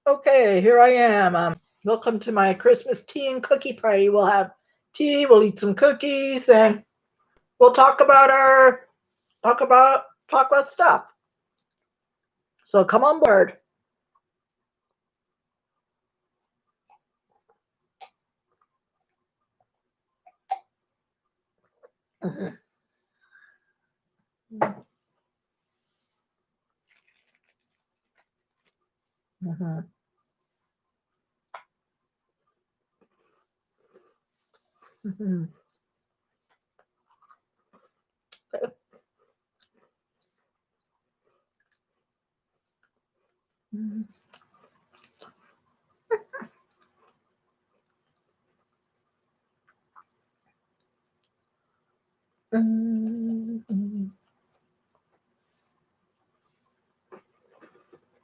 Okay, here I am. Welcome to my Christmas tea and cookie party. We'll have tea, we'll eat some cookies, and we'll talk about talk about stuff. So come on board. Mhm, mhm, mhm, mhm, mhm,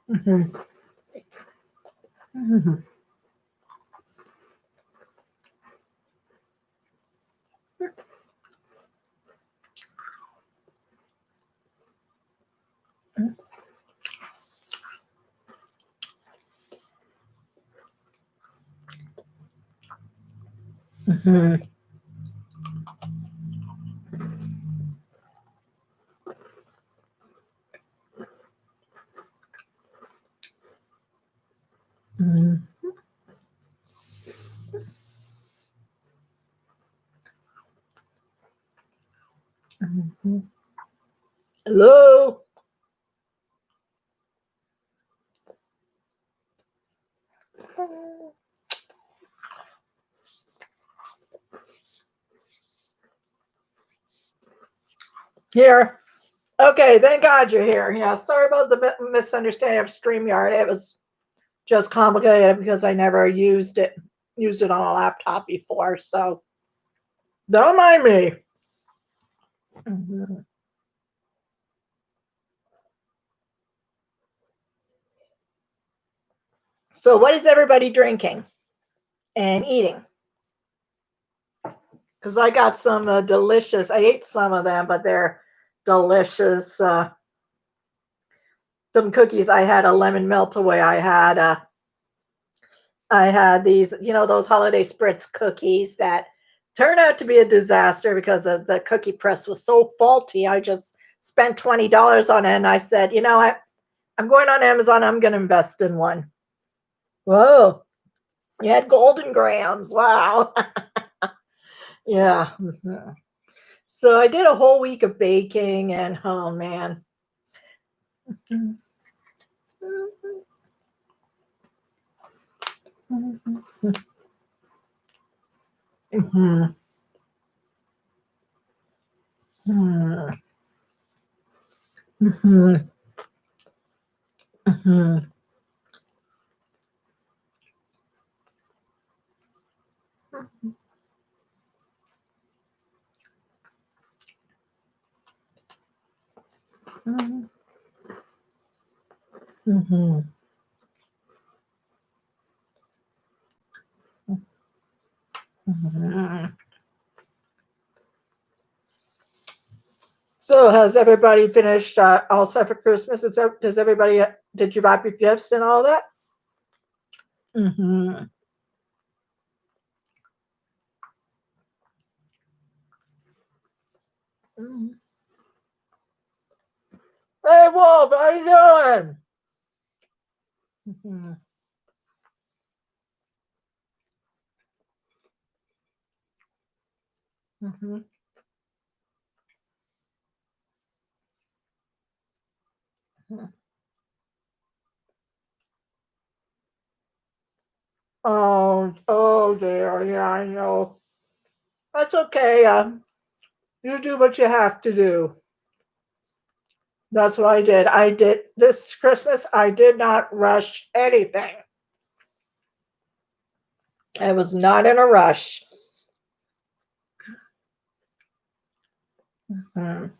mhm, mhm, mhm, mhm, mhm. Hello. Here. Okay, thank God you're here. Yeah, sorry about the misunderstanding of StreamYard. It was just complicated because I never used it on a laptop before. So don't mind me. Mhm. So what is everybody drinking and eating? Because I got some delicious. I ate some of them, but they're delicious. Some cookies. I had a lemon melt away. I had these, those holiday spritz cookies that turned out to be a disaster because the cookie press was so faulty. I just spent $20 on it, and I said, I'm going on Amazon. I'm going to invest in one. Whoa, you had golden grams. Wow. Yeah. Mhm. So I did a whole week of baking, and oh man. Mhm. Mhm. Mhm. Mhm. Mhm. Mhm. Mhm. Mhm. So has everybody finished all set for Christmas? Does everybody did you buy your gifts and all that? Mm-hmm. Hey Wolf, how you doing? Mm-hmm. Mm-hmm. Oh dear, yeah, I know. That's okay. You do what you have to do. That's what I did. I did this Christmas. I did not rush anything. I was not in a rush. Mhm.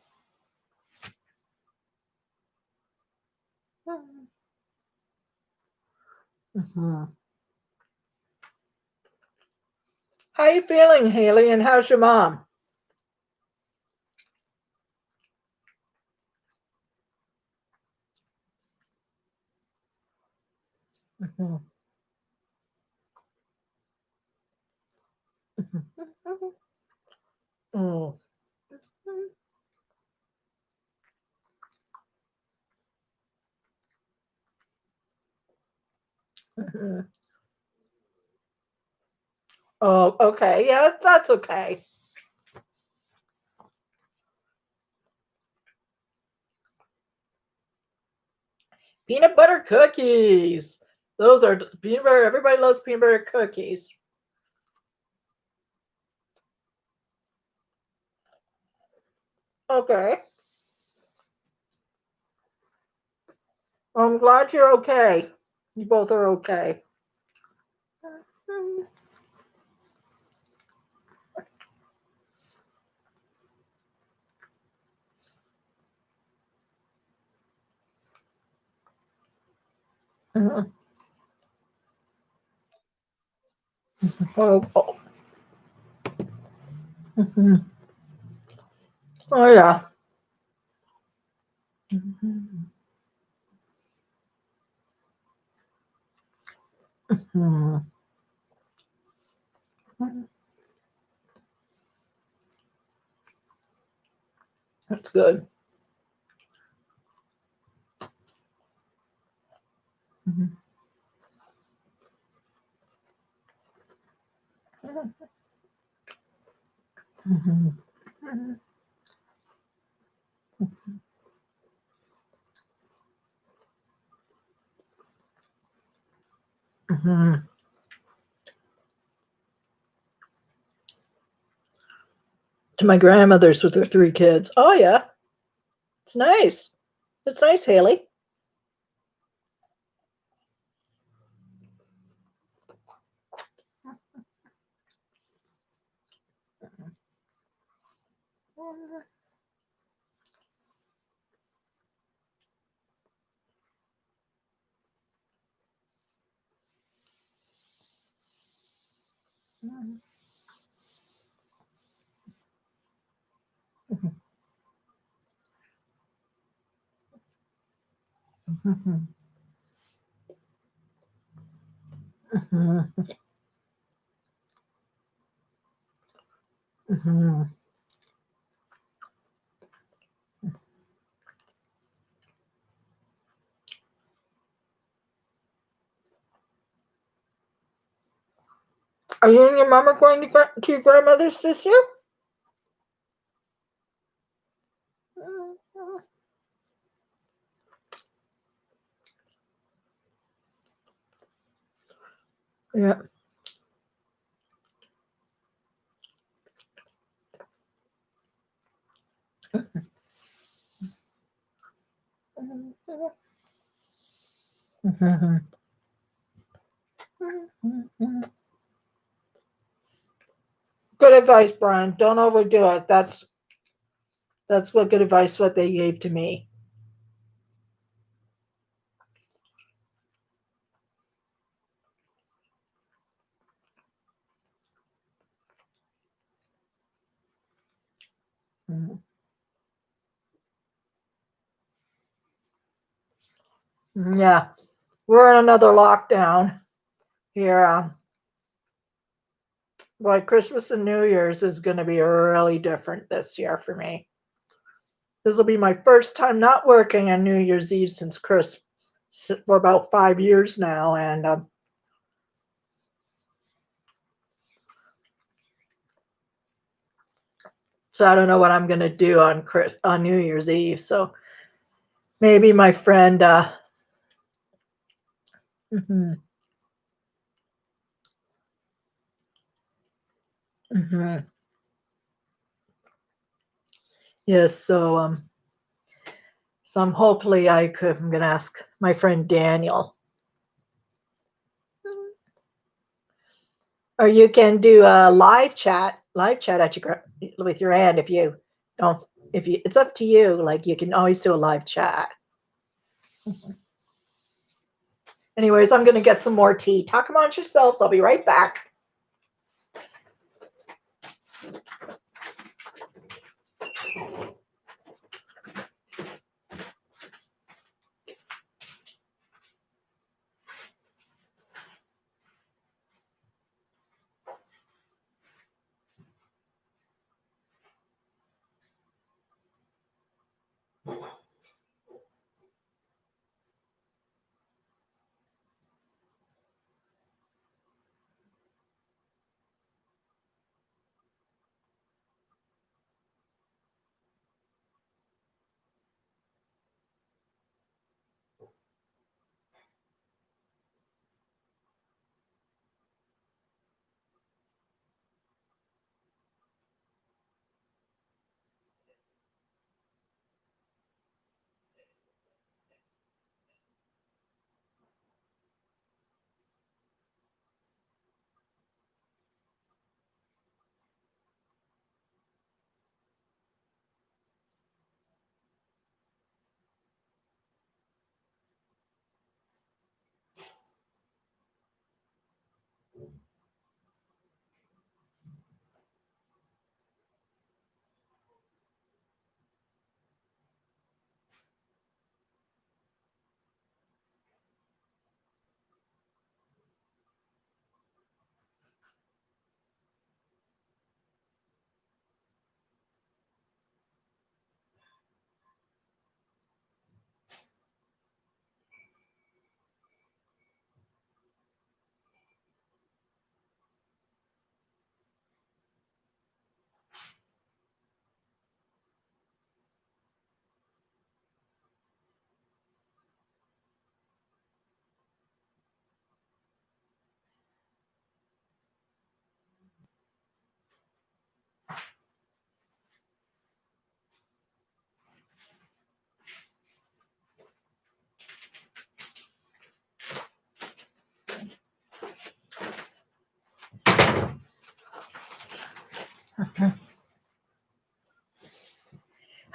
Mhm. How you feeling, Haley? And how's your mom? Mhm. Mm. Mhm. Oh, okay. Yeah, that's okay. Peanut butter cookies. Those are peanut butter. Everybody loves peanut butter cookies. Okay. I'm glad you're okay. You both are okay. Mhm. Oh, oh. Mhm. Oh, yeah. Mhm. Mhm. That's good. Mhm. Mhm. Mhm. To my grandmother's with her 3 kids. Oh, yeah. It's nice. It's nice, Haley. Mhm. Mhm. Mhm. Are you and your mom are going to your grandmother's this year? Yeah. Mhm. Good advice, Brian. Don't overdo it. That's what good advice what they gave to me. Mhm. Yeah, we're in another lockdown here. Boy, Christmas and New Year's is going to be really different this year for me. This will be my first time not working on New Year's Eve since Chris for about 5 years now, and so I don't know what I'm going to do on New Year's Eve. So maybe my friend. Mhm, mhm. Yes. So I'm hopefully I'm going to ask my friend Daniel, or you can do a live chat at with your aunt if you don't. If you, it's up to you. Like you can always do a live chat. Anyways, I'm gonna get some more tea. Talk amongst yourselves. I'll be right back.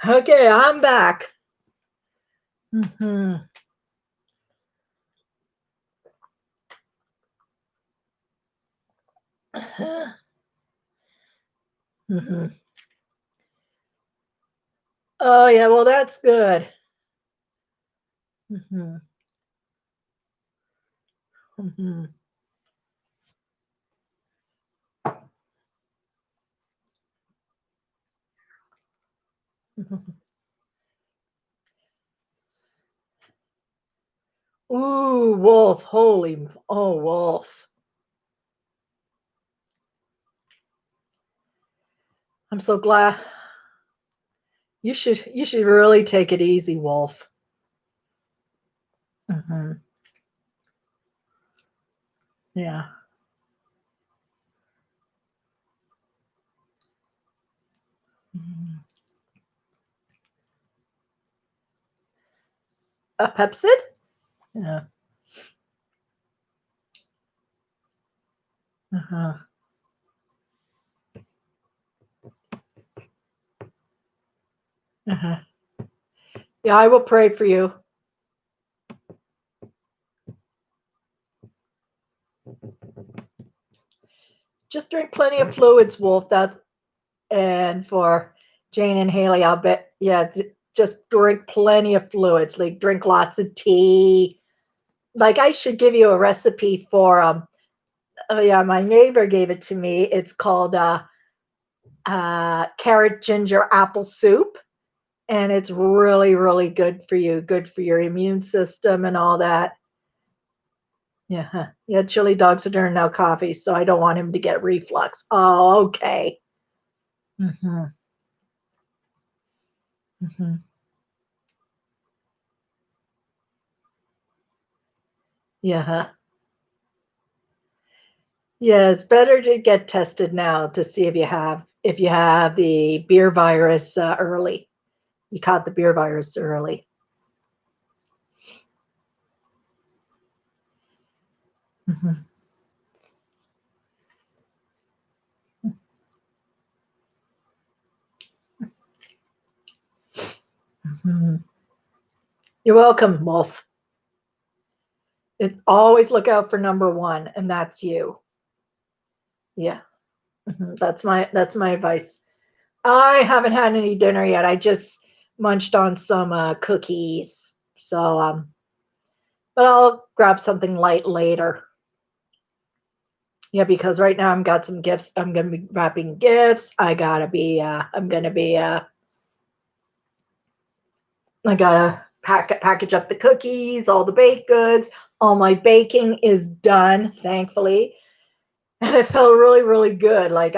Okay, I'm back. Mhm. Mhm. Oh, yeah, well, that's good. Mhm. Mhm. Mhm. Ooh, wolf, holy oh, wolf. I'm so glad you should really take it easy, wolf. Mhm. Yeah. Mhm. A Pepsid? Yeah. Uh-huh. Uh-huh. Yeah, I will pray for you. Just drink plenty of fluids, wolf. That's and for Jane and Haley, I'll bet yeah, just drink plenty of fluids. Like drink lots of tea. Like I should give you a recipe for oh yeah, my neighbor gave it to me. It's called carrot ginger apple soup, and it's really really good for you, good for your immune system and all that. Yeah, huh. Yeah, chili dogs are turning now coffee, so I don't want him to get reflux. Oh, okay. Hmm. Hmm. Yeah, huh. Yeah, it's better to get tested now to see if you have the beer virus early. You caught the beer virus early. Hmm. Hmm. You're welcome, Wolf. Always look out for number one, and that's you. Yeah, that's my advice. I haven't had any dinner yet. I just munched on some cookies, so but I'll grab something light later. Yeah, because right now I'm got some gifts. I'm gonna be wrapping gifts. I'm gonna be I gotta package up the cookies, all the baked goods. All my baking is done, thankfully. And it felt really, really good. Like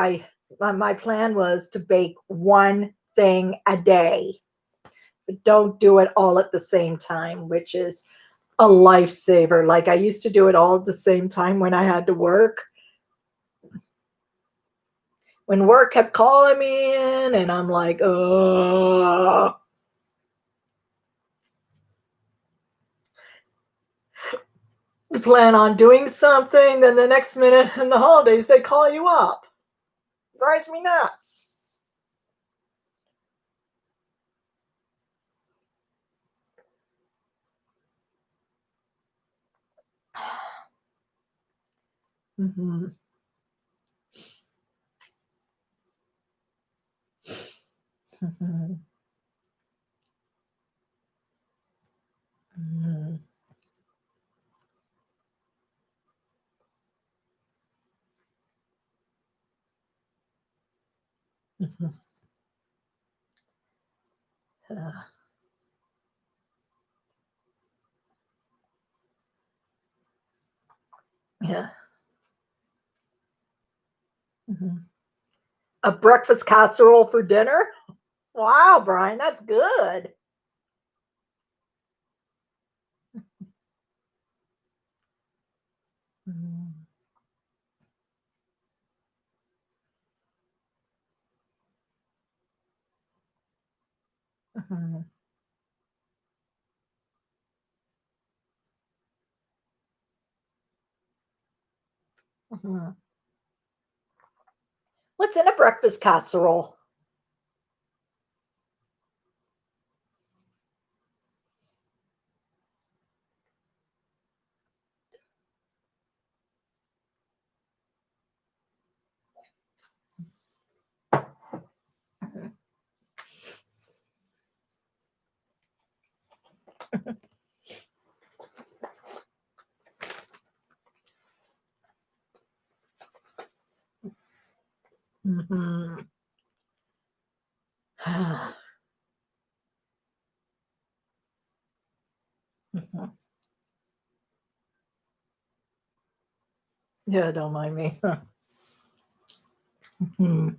my plan was to bake one thing a day, but don't do it all at the same time, which is a lifesaver. Like I used to do it all at the same time when I had to work. When work kept calling me in, and I'm like, oh, you plan on doing something, then the next minute in the holidays they call you up. Drives me nuts. Mhm. Mhm. Mhm. Mhm. Yeah. Mhm. A breakfast casserole for dinner? Wow, Brian, that's good. Mhm. Mhm. Mhm. what's in a breakfast casserole? Mhm. Mhm. Yeah, don't mind me. Mhm.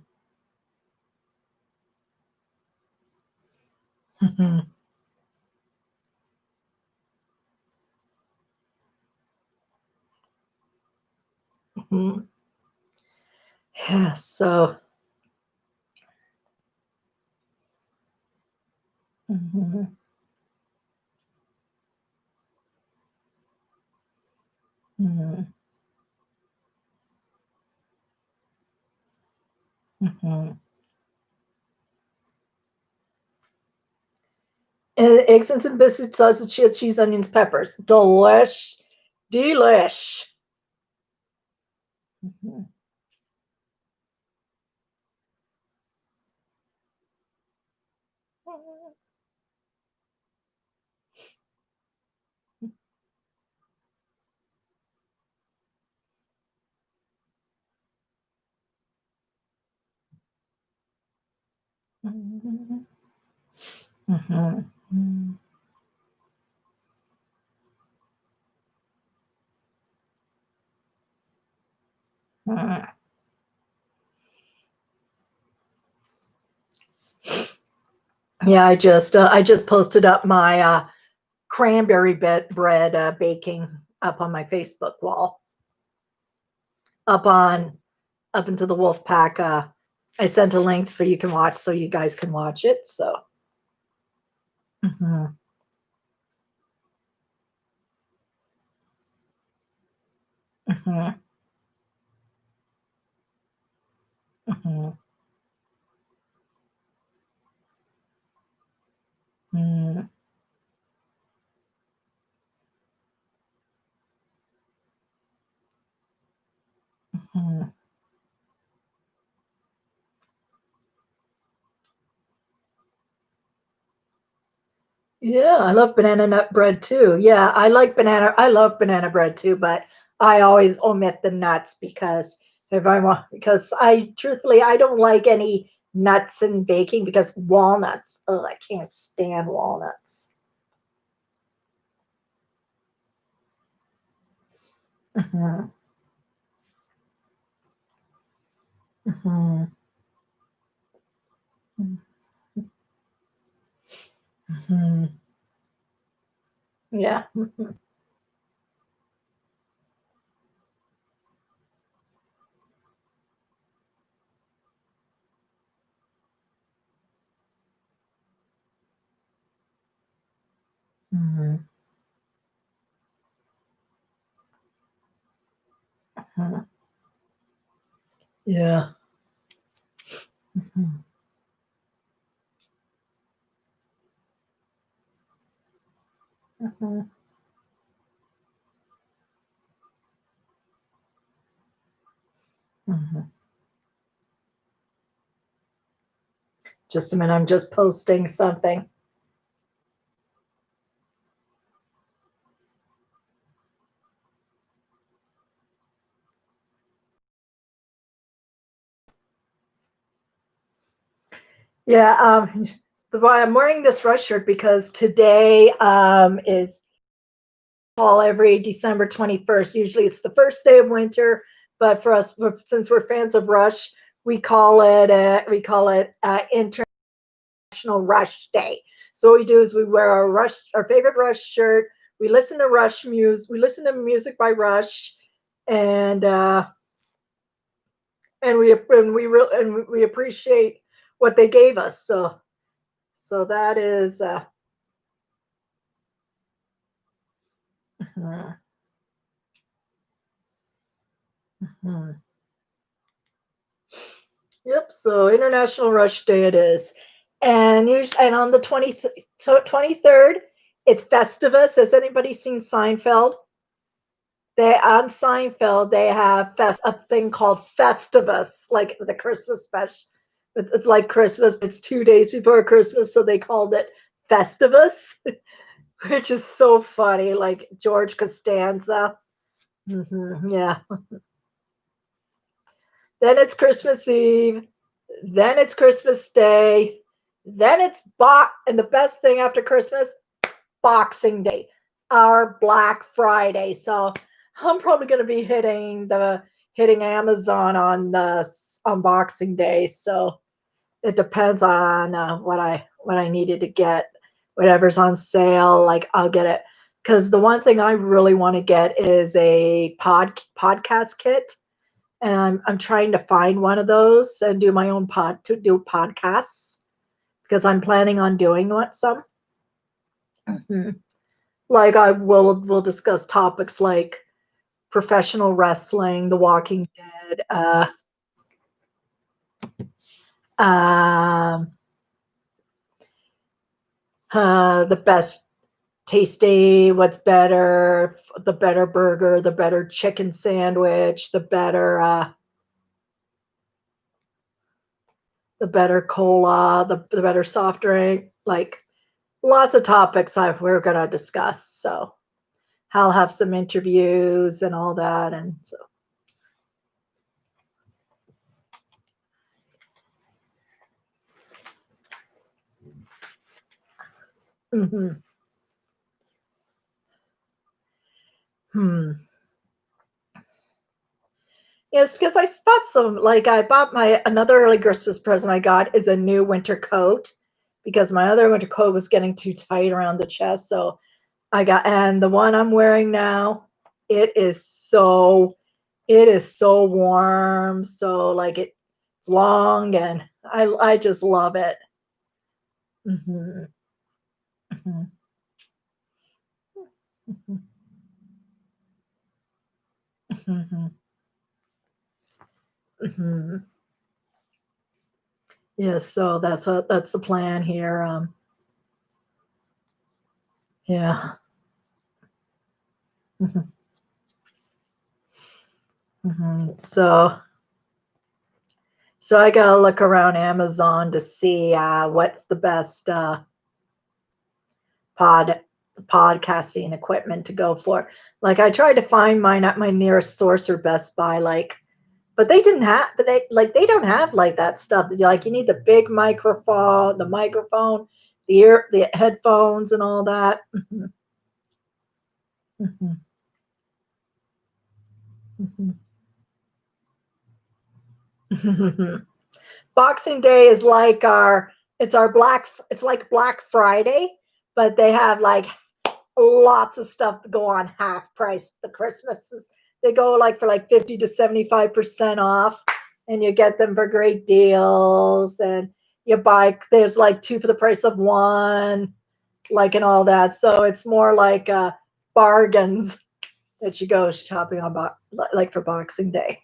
Mhm. Mhm. Yeah, so mhm. Mhm. Mhm. And eggs and some biscuit sausage, shit, cheese, onions, peppers. Delish. Delish. Mhm. Mhm. Mhm. Mhm. Mhm. Yeah, I just posted up my cranberry bread baking up on my Facebook wall, up on up into the wolf pack. I sent a link for you can watch so you guys can watch it. So mhm. Mhm. Mhm. Mhm. Mhm. Yeah, I love banana nut bread too. Yeah, I love banana bread too, but I always omit the nuts because if I want because I truthfully I don't like any nuts in baking because walnuts. Oh, I can't stand walnuts. Mhm. Mhm. Mhm. Yeah. Mhm. Mhm. Mhm. Yeah. Mhm. Mhm. Mhm. Just a minute, I'm just posting something. Yeah, why I'm wearing this rush shirt because today is fall every December 21st. Usually it's the first day of winter, but for us, since we're fans of Rush, we call it International Rush Day. So what we do is we wear our favorite Rush shirt. We listen to We listen to music by Rush, and and we appreciate what they gave us. So that is. Mhm, mhm. Yep. So International Rush Day it is, and on the 23rd, it's Festivus. Has anybody seen Seinfeld? They on Seinfeld they have a thing called Festivus, like the Christmas special. It's like Christmas. It's 2 days before Christmas, so they called it Festivus, which is so funny. Like George Costanza. Yeah. Then it's Christmas Eve. Then it's Christmas Day. Then it's and the best thing after Christmas, Boxing Day, our Black Friday. So I'm probably going to be hitting Amazon on Boxing Day. So it depends on what I needed to get. Whatever's on sale, like I'll get it. Because the one thing I really want to get is a podcast kit, and I'm trying to find one of those and do my own podcasts because I'm planning on doing some. Mhm. Like we'll discuss topics like professional wrestling, The Walking Dead, um, the best tasty, what's better, the better burger, the better chicken sandwich, the better cola, the better soft drink, like lots of topics we're going to discuss. So I'll have some interviews and all that. And so, mhm. Hmm. Yes, because I bought my another early Christmas present I got is a new winter coat because my other winter coat was getting too tight around the chest. So and the one I'm wearing now, it is so, it is so warm. So like it's long and I just love it. Hmm. Hmm. Hmm. Hmm. Yes, so that's the plan here. Yeah. Hmm. Hmm. So I gotta look around Amazon to see what's the best pod podcasting equipment to go for. Like I tried to find mine at my nearest source or Best Buy, but they didn't have, but they don't have like that stuff. Like you need the big microphone, the headphones, and all that. Mhm, mhm, mhm. Boxing Day is like it's like Black Friday, but they have like lots of stuff to go on half price. The Christmases they go like for like 50 to 75% off, and you get them for great deals. And there's like two for the price of one, like and all that. So it's more like bargains that you go shopping on like for Boxing Day.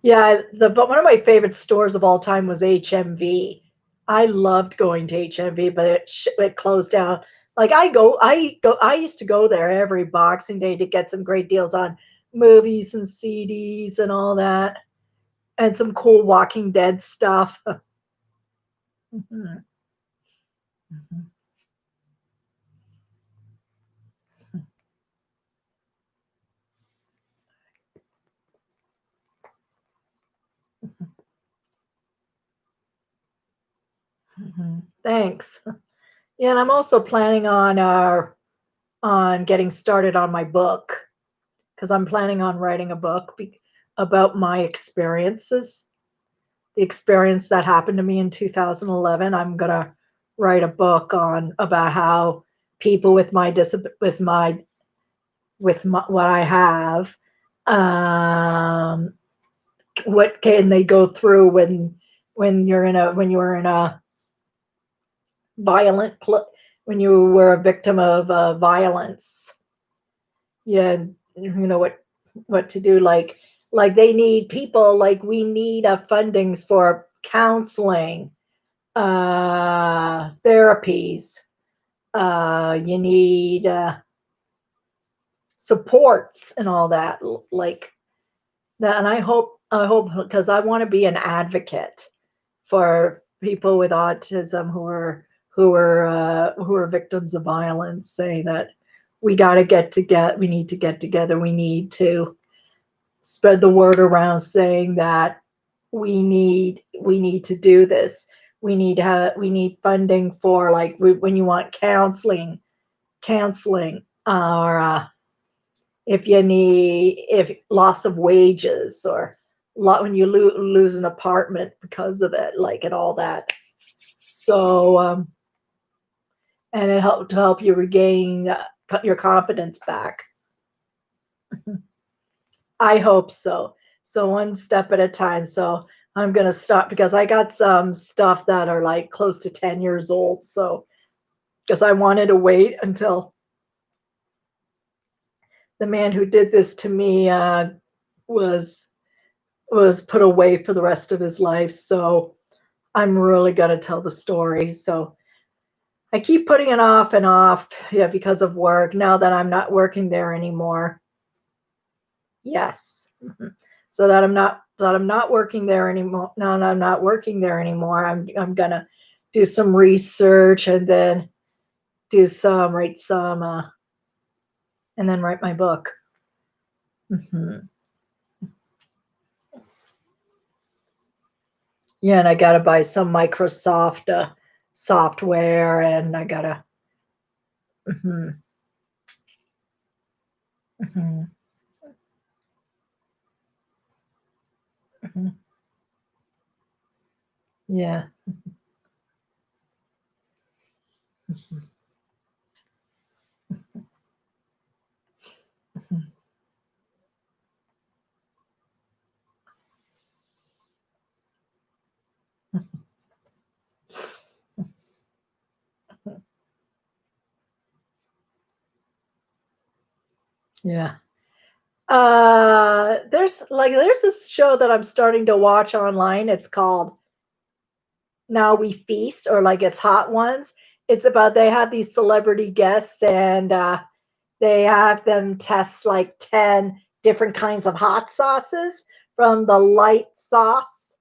Yeah, but one of my favorite stores of all time was HMV. I loved going to HMV, but it closed down. Like I used to go there every Boxing Day to get some great deals on movies and CDs and all that, and some cool Walking Dead stuff. Mhm, mhm, mhm. Thanks. Yeah, and I'm also planning on getting started on my book because I'm planning on writing a book about my experiences, the experience that happened to me in 2011. I'm gonna write a book on about how people with my what I have, um, what can they go through when you're in a violent when you were a victim of violence. Yeah, you know what to do. Like they need people. Like we need fundings for counseling, therapies. You need supports and all that. Like that, and I hope because I want to be an advocate for people with autism who are victims of violence, saying that we got to get together. We need to get together. We need to spread the word around, saying that we need to do this. We need funding for, like, when you want counseling, or if loss of wages, or lot when you lose an apartment because of it, like, and all that. So and it helped to help you regain your confidence back. I hope so. So one step at a time. So I'm gonna stop because I got some stuff that are like close to 10 years old. So because I wanted to wait until the man who did this to me was was put away for the rest of his life. So I'm really gonna tell the story. So I keep putting it off and off, yeah, because of work. Now that I'm not working there anymore. Yes. Mhm. So that I'm not working there anymore. Now that I'm not working there anymore, I'm gonna do some research, and then write some, and then write my book. Mhm. Yeah, and I gotta buy some Microsoft software, and I gotta. Mhm, mhm, mhm. Yeah. Mhm, mhm, mhm. Yeah. There's this show that I'm starting to watch online. It's called Now We Feast, or like it's Hot Ones. It's about, they have these celebrity guests, and they have them test like 10 different kinds of hot sauces, from the light sauce.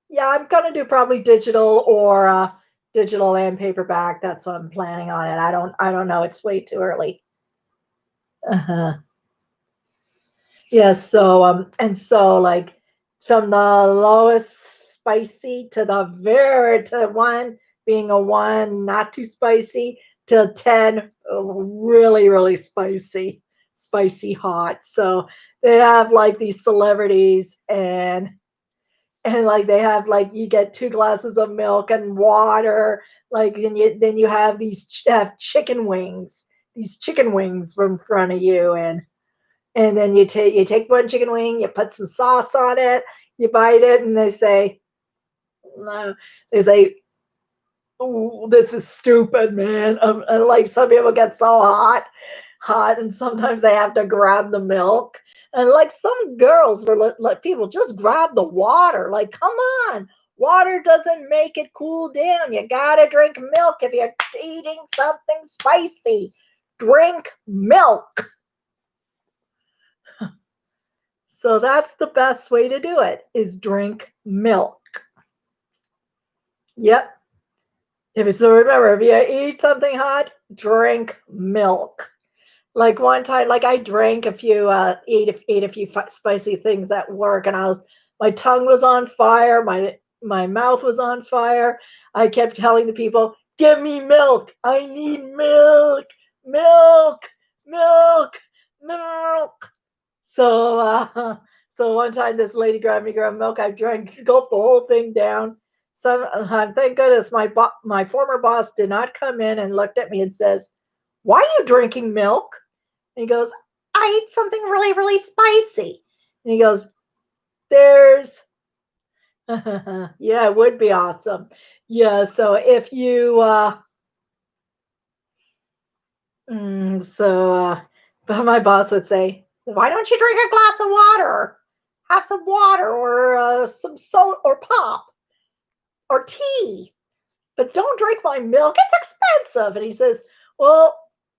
Yeah, I'm gonna do probably digital, or digital and paperback. That's what I'm planning on. And I don't know. It's way too early. Uh-huh. Yeah, so and so, like, from the lowest spicy to the very to one being a one, not too spicy, to 10 really, really spicy hot. So they have like these celebrities, and like they have, like, you get 2 glasses of milk and water, like, and then you have have these chicken wings from front of you, and then you take one chicken wing, you put some sauce on it, you bite it, and no, they say, "Ooh, this is stupid, man." And like some people get so hot, and sometimes they have to grab the milk. And like some girls were like, people just grab the water. Like, come on, water doesn't make it cool down. You gotta drink milk if you're eating something spicy. Drink milk. So that's the best way to do it, is drink milk. Yep. If it's, so remember, if you eat something hot, drink milk. Like one time, like I drank a few, ate a few spicy things at work, and my tongue was on fire, my mouth was on fire. I kept telling the people, "Give me milk! I need milk, milk, milk, milk." So, so one time this lady grabbed me, grabbed milk. I drank, gulped the whole thing down. So, thank goodness my former boss did not come in and looked at me and says, "Why are you drinking milk?" And he goes, "I ate something really, really spicy." And he goes, "There's, yeah, it would be awesome. Yeah, so if you so but my boss would say, "Why don't you drink a glass of water? Have some water or some soda or pop or tea, but don't drink my milk. It's expensive." And he says, "Well,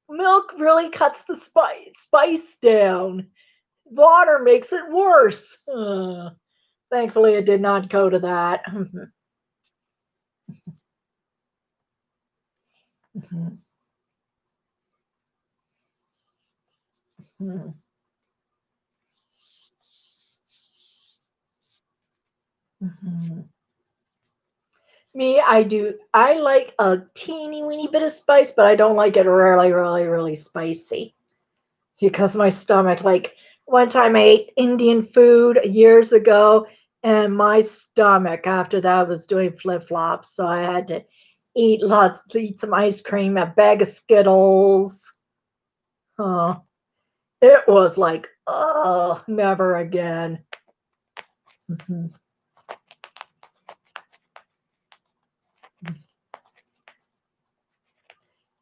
milk really cuts the spice down. Water makes it worse." Thankfully, it did not go to that. Mhm, mhm, mhm. Me, I do. I like a teeny weeny bit of spice, but I don't like it really, really, really spicy because my stomach, like one time I ate Indian food years ago, and my stomach after that was doing flip flops. So I had to eat some ice cream, a bag of Skittles. Oh, it was like, oh, never again. Mhm.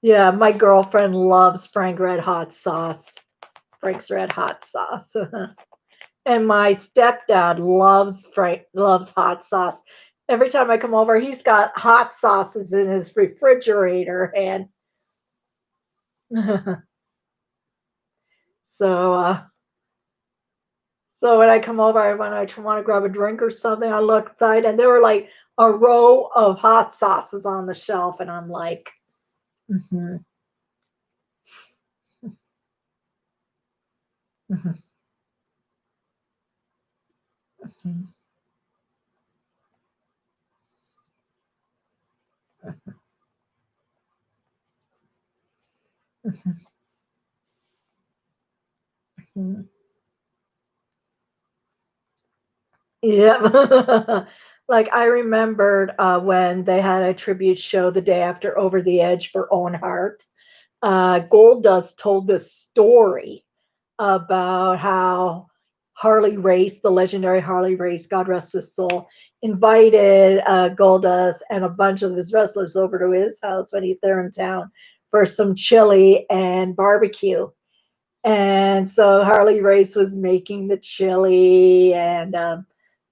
Yeah, my girlfriend loves Frank Red Hot sauce. Frank's Red Hot sauce. And my stepdad loves hot sauce. Every time I come over, he's got hot sauces in his refrigerator, and so so when I come over, when I want to grab a drink or something, I look inside, and there were like a row of hot sauces on the shelf, and I'm like, mhm, mhm, mhm, mhm, mhm. Yeah. Like, I remembered, when they had a tribute show the day after Over the Edge for Owen Hart. Goldust told this story about how Harley Race, the legendary Harley Race, God rest his soul, invited, Goldust and a bunch of his wrestlers over to his house when they're in town for some chili and barbecue. And so Harley Race was making the chili, and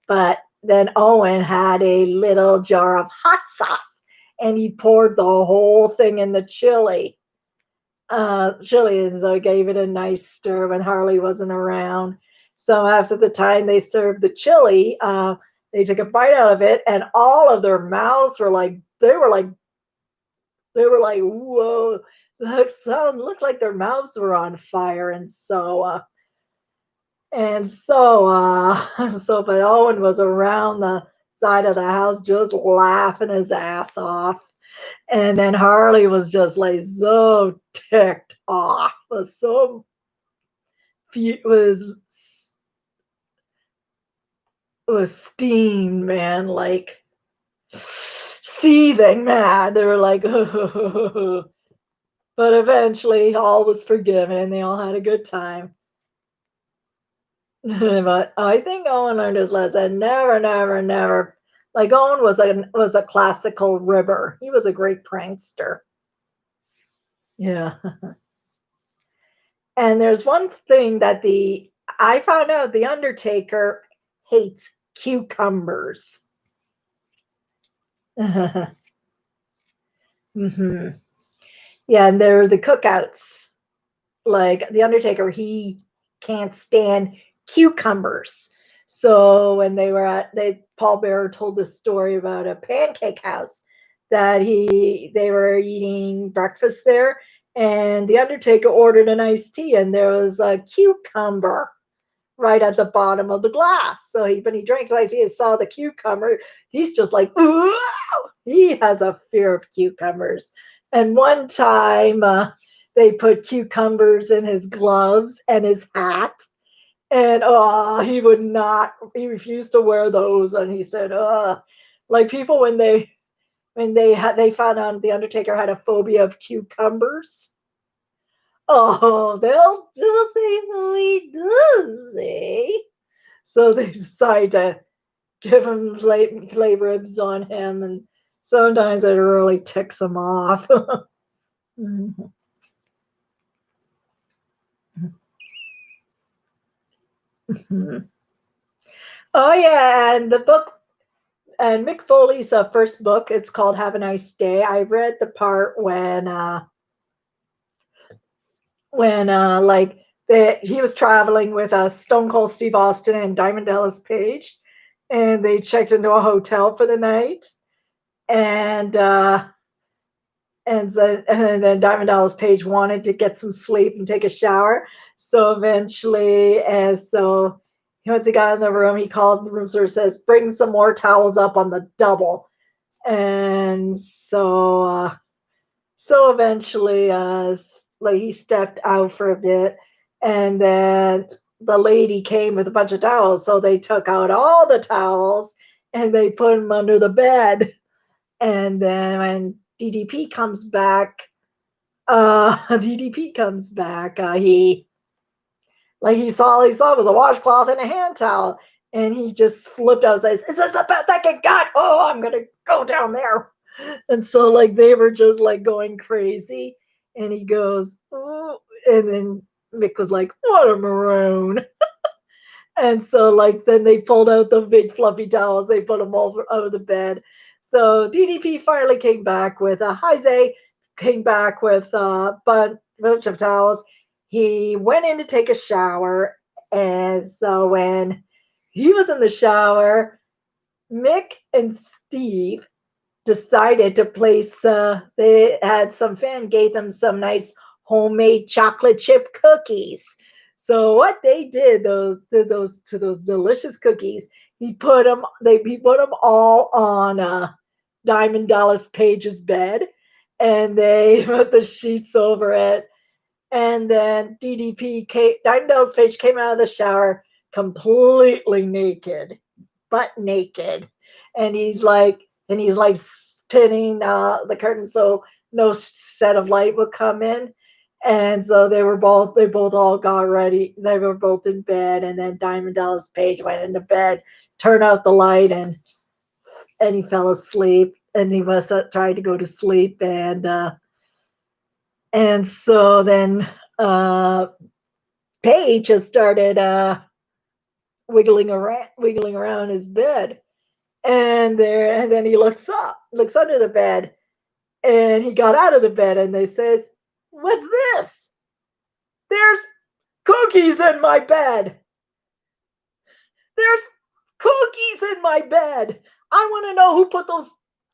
but then Owen had a little jar of hot sauce, and he poured the whole thing in the chili, and so gave it a nice stir when Harley wasn't around. So after the time they served the chili, they took a bite out of it, and all of their mouths were like they were like, whoa, that sound looked like their mouths were on fire, so but Owen was around the side of the house just laughing his ass off. And then Harley was just like so ticked off, was so was was steamed, man, like seething mad. They were like, but eventually all was forgiven and they all had a good time. But I think Owen learned his lesson. Never, never, never. Like Owen was a classical ribber. He was a great prankster. Yeah. And there's one thing that the I found out the Undertaker hates cucumbers. Hmm. Yeah, and they're the cookouts. Like the Undertaker, he can't stand cucumbers. So when Paul Bearer told this story about a pancake house that they were eating breakfast there, and the Undertaker ordered an iced tea, and there was a cucumber right at the bottom of the glass. So when he drinks iced tea and saw the cucumber, he's just like, ooh, he has a fear of cucumbers. And one time they put cucumbers in his gloves and his hat. And he refused to wear those. And he said, like people when they found out the Undertaker had a phobia of cucumbers. Oh, they'll say who he does, eh? So they decide to give him play ribs on him, and Sometimes it really ticks them off. Mhm. Mhm. Oh yeah, and the book and Mick Foley's first book, it's called Have a Nice Day. I read the part when like he was traveling with Stone Cold Steve Austin and Diamond Dallas Page, and they checked into a hotel for the night, and and then Diamond Dallas Page wanted to get some sleep and take a shower. So eventually, as so once he got in the room, he called the room service, says, "Bring some more towels up on the double." And so eventually, like he stepped out for a bit, and then the lady came with a bunch of towels. So they took out all the towels and they put them under the bed. And then when DDP comes back, DDP comes back. He like he saw was a washcloth and a hand towel, and he just flipped out and says, "Is this the best I can got? Oh, I'm gonna go down there." And so like they were just like going crazy, and he goes, "Oh," and then Mick was like, "What a maroon." And so like then they pulled out the big fluffy towels, they put them all over the bed. So DDP finally came back with a Heise, came back with a bunch of towels. He went in to take a shower, and so when he was in the shower, Mick and Steve decided to place they had some fan gave them some nice homemade chocolate chip cookies. So what they did those delicious cookies, he put them all on Diamond Dallas Page's bed, and they put the sheets over it. And then Diamond Dallas Page came out of the shower completely naked, butt naked, and he's like spinning the curtain so no set of light would come in. And so they both all got ready. They were both in bed, and then Diamond Dallas Page went into bed, turned out the light, and he fell asleep. And he must have tried to go to sleep, and so then uh, Paige just started wiggling around his bed, and then he looks under the bed, and he got out of the bed, and they says, "What's this? There's cookies in my bed. There's cookies in my bed. I want to know who put those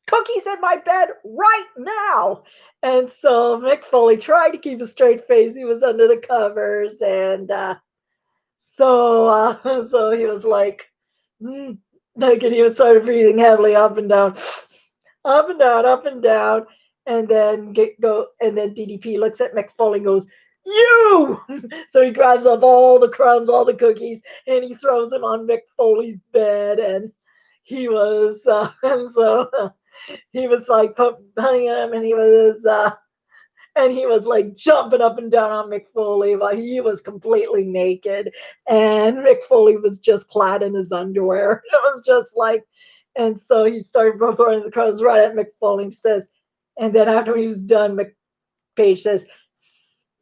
cookies in my bed right now." And so Mick Foley tried to keep a straight face. He was under the covers, and so he was mm, like, and he was started breathing heavily up and down, up and down, up and down, and then and then DDP looks at Mick Foley and goes, "You!" So he grabs up all the crumbs, all the cookies, and he throws them on Mick Foley's bed, and he was and so he was like putting him, and he was like jumping up and down on Mick Foley while he was completely naked, and Mick Foley was just clad in his underwear. It was just like, and so he started throwing the crumbs right at Mick Foley and says, and then after he was done, Page says,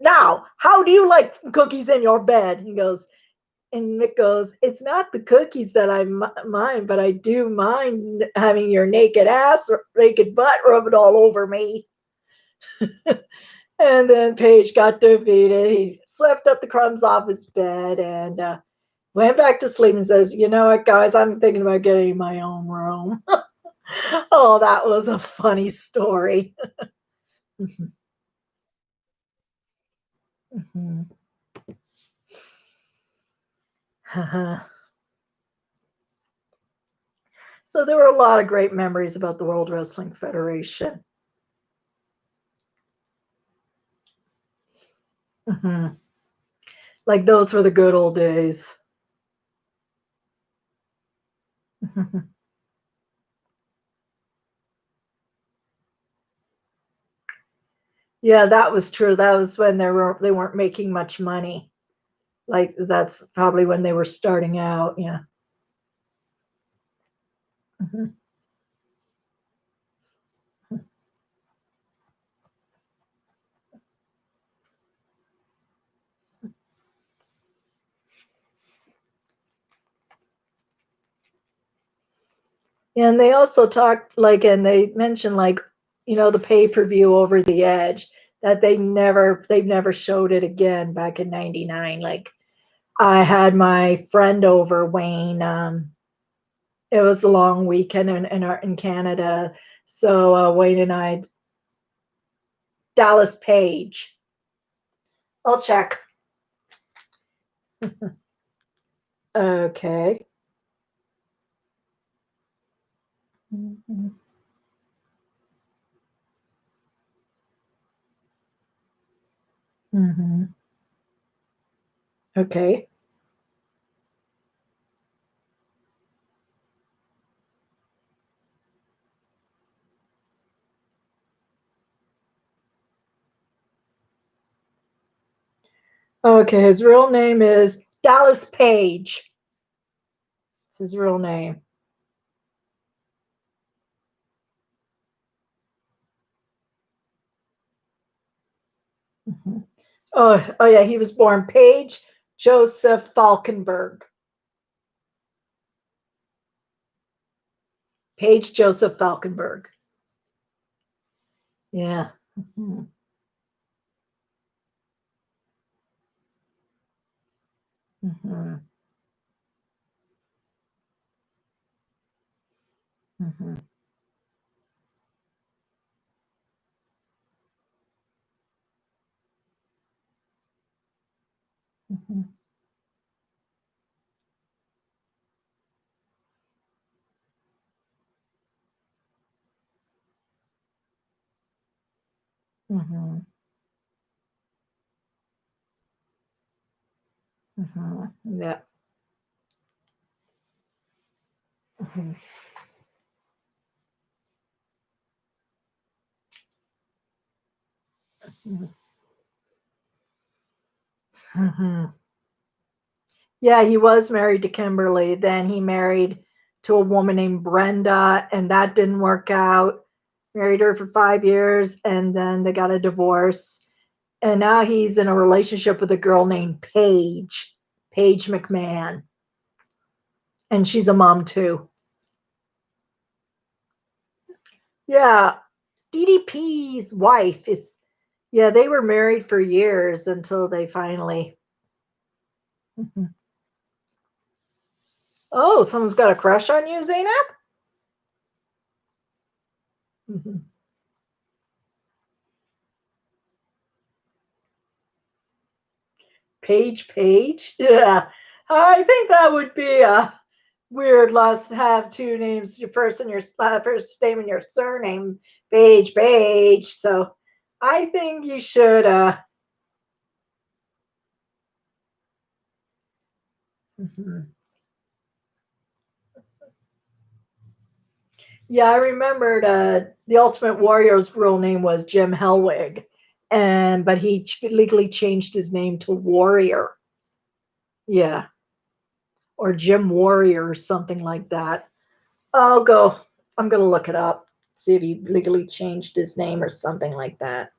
"Now, how do you like cookies in your bed?" He goes, and Mick goes, "It's not the cookies that I mind, but I do mind having your naked ass or naked butt rubbed all over me." And then Paige got defeated. He swept up the crumbs off his bed and went back to sleep and says, "You know what, guys? I'm thinking about getting my own room." Oh, that was a funny story. Mhm. So there were a lot of great memories about the World Wrestling Federation. Mhm. Like those were the good old days. Yeah, that was true. That was when they weren't making much money. Like that's probably when they were starting out. Yeah. Mhm. And they also talked like, and they mentioned like, the pay-per-view Over the Edge, that they've never showed it again back in 99. Like, I had my friend over, Wayne. It was a long weekend in Canada. So Wayne and I, Dallas Page. I'll check. Okay. Mhm. Mhm. Okay. Okay, his real name is Dallas Page. It's his real name. Mhm. Oh yeah, he was born Page Joseph Falkenberg. Page Joseph Falkenberg. Yeah. Mhm. Mhm. Mhm. Mhm. Mhm. Mhm. Yeah. Mhm. Mhm. Mhm. Yeah, he was married to Kimberly. Then he married to a woman named Brenda, and that didn't work out. Married her for 5 years, and then they got a divorce. And now he's in a relationship with a girl named Paige McMahon, and she's a mom too. Yeah, DDP's wife is. Yeah, they were married for years until they finally. Mhm. Oh, someone's got a crush on you, Zainab? Mhm. Page? Yeah. I think that would be a weird loss to have two names, your first and your first name and your surname, Page. So I think you should. Mhm. Yeah, I remembered the Ultimate Warrior's real name was Jim Hellwig, and but he legally changed his name to Warrior. Yeah, or Jim Warrior or something like that. I'll go. I'm gonna look it up, see if he legally changed his name or something like that.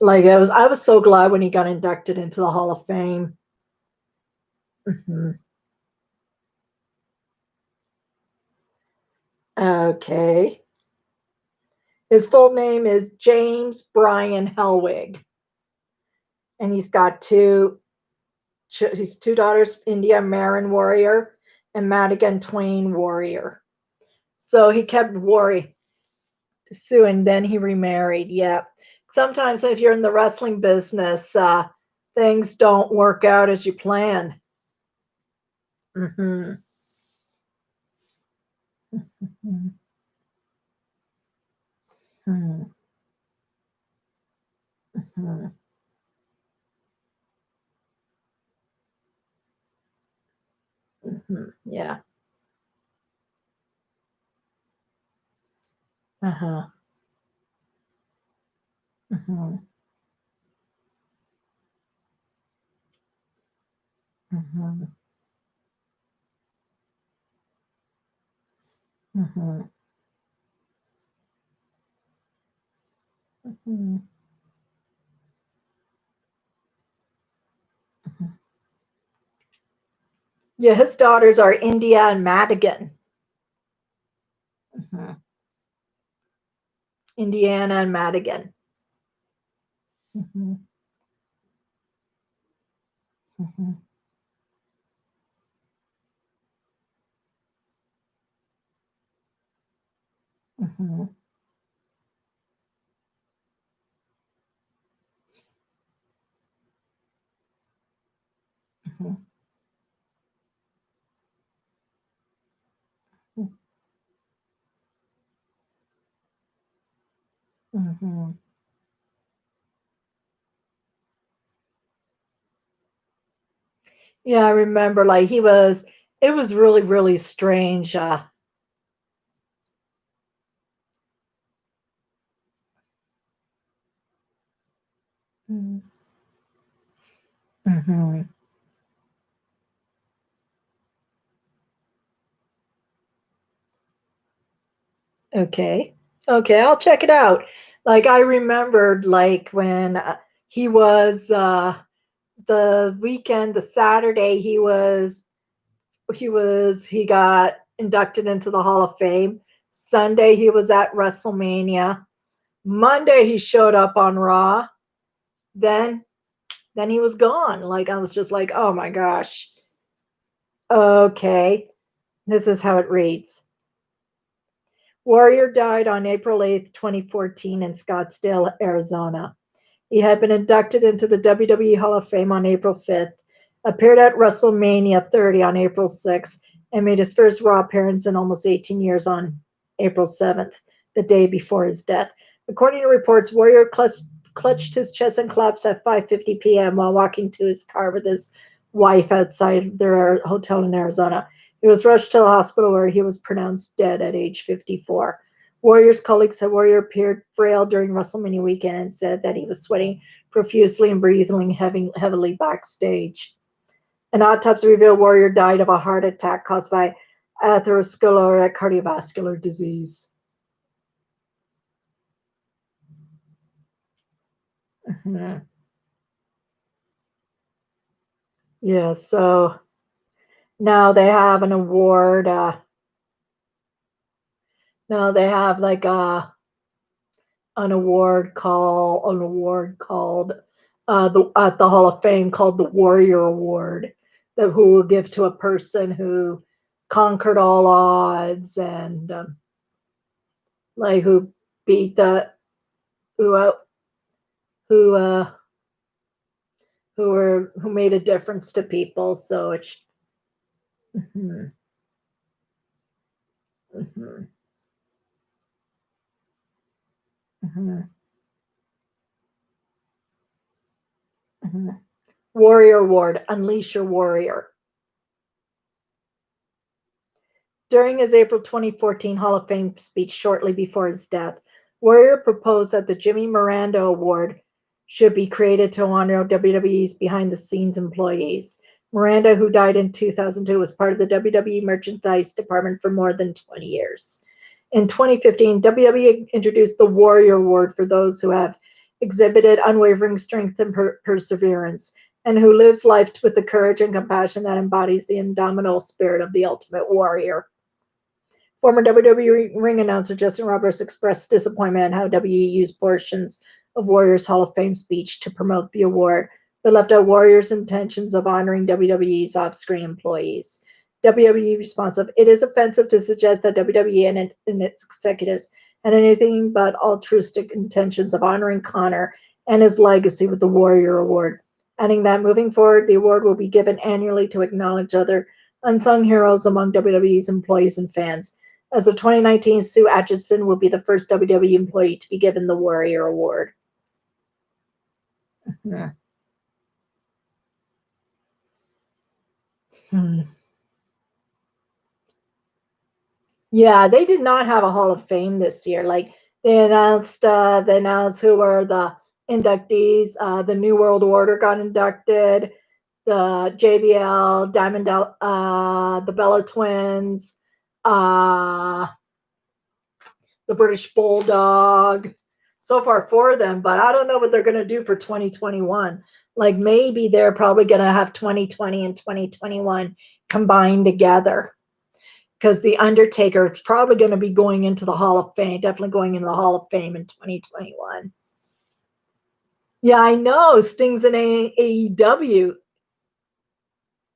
Like I was so glad when he got inducted into the Hall of Fame. Mhm. Okay. His full name is James Brian Hellwig, and he's got his two daughters, India Marin Warrior and Madigan Twain Warrior. So he kept Warrior Sue, and then he remarried. Yeah. Sometimes if you're in the wrestling business, things don't work out as you plan. Hmm. Hmm. Hmm. Hmm. Hmm. Yeah. Uh-huh. Hmm. Hmm. Hmm. Hmm. Yeah, his daughters are India and Madigan. Mhm. Indiana and Madigan. Mhm. Mhm. Mhm. Mhm. Mhm. Yeah, I remember, like, it was really, really strange, Mhm. Mhm. Okay. Okay, I'll check it out. Like, I remembered, like, when, he was, the weekend, the Saturday, he got inducted into the Hall of Fame. Sunday, he was at WrestleMania. Monday, he showed up on Raw. Then then he was gone. Like, I was just like, "Oh my gosh. Okay, this is how it reads." Warrior died on April 8th, 2014 in Scottsdale, Arizona. He had been inducted into the WWE Hall of Fame on April 5th, appeared at WrestleMania 30 on April 6th, and made his first Raw appearance in almost 18 years on April 7th, the day before his death. According to reports, Warrior clutched his chest and collapsed at 5:50 p.m. while walking to his car with his wife outside their hotel in Arizona. He was rushed to the hospital where he was pronounced dead at age 54. Warrior's colleagues said Warrior appeared frail during WrestleMania weekend and said that he was sweating profusely and breathing heavily backstage. An autopsy revealed Warrior died of a heart attack caused by atherosclerotic cardiovascular disease. Mhm. Yeah, so now they have an award. Now they have like an award called the at the Hall of Fame called the Warrior Award that who will give to a person who conquered all odds and like who beat the who who who made a difference to people. So it's mhm, mhm, mhm, mhm. Warrior Award, Unleash Your Warrior. During his April 2014 Hall of Fame speech shortly before his death, Warrior proposed that the Jimmy Miranda Award should be created to honor WWE's behind the scenes employees. Miranda, who died in 2002, was part of the WWE merchandise department for more than 20 years. In 2015, WWE introduced the Warrior Award for those who have exhibited unwavering strength and perseverance, and who lives life with the courage and compassion that embodies the indomitable spirit of the ultimate warrior. Former WWE ring announcer Justin Roberts expressed disappointment at how WWE used portions of Warriors Hall of Fame speech to promote the award, but left out Warriors' intentions of honoring WWE's off-screen employees. WWE responsive: It is offensive to suggest that WWE and its executives had anything but altruistic intentions of honoring Connor and his legacy with the Warrior Award, adding that moving forward, the award will be given annually to acknowledge other unsung heroes among WWE's employees and fans. As of 2019, Sue Atchison will be the first WWE employee to be given the Warrior Award. Hmm. Hmm. Yeah, they did not have a Hall of Fame this year. Like they announced who were the inductees. The New World Order got inducted. The JBL, the Bella Twins, uh, the British Bulldog. So far, four of them, but I don't know what they're going to do for 2021. Like maybe they're probably going to have 2020 and 2021 combined together. because the Undertaker is probably going to be going into the Hall of Fame, definitely going into the Hall of Fame in 2021. Yeah, I know. Sting's in AEW,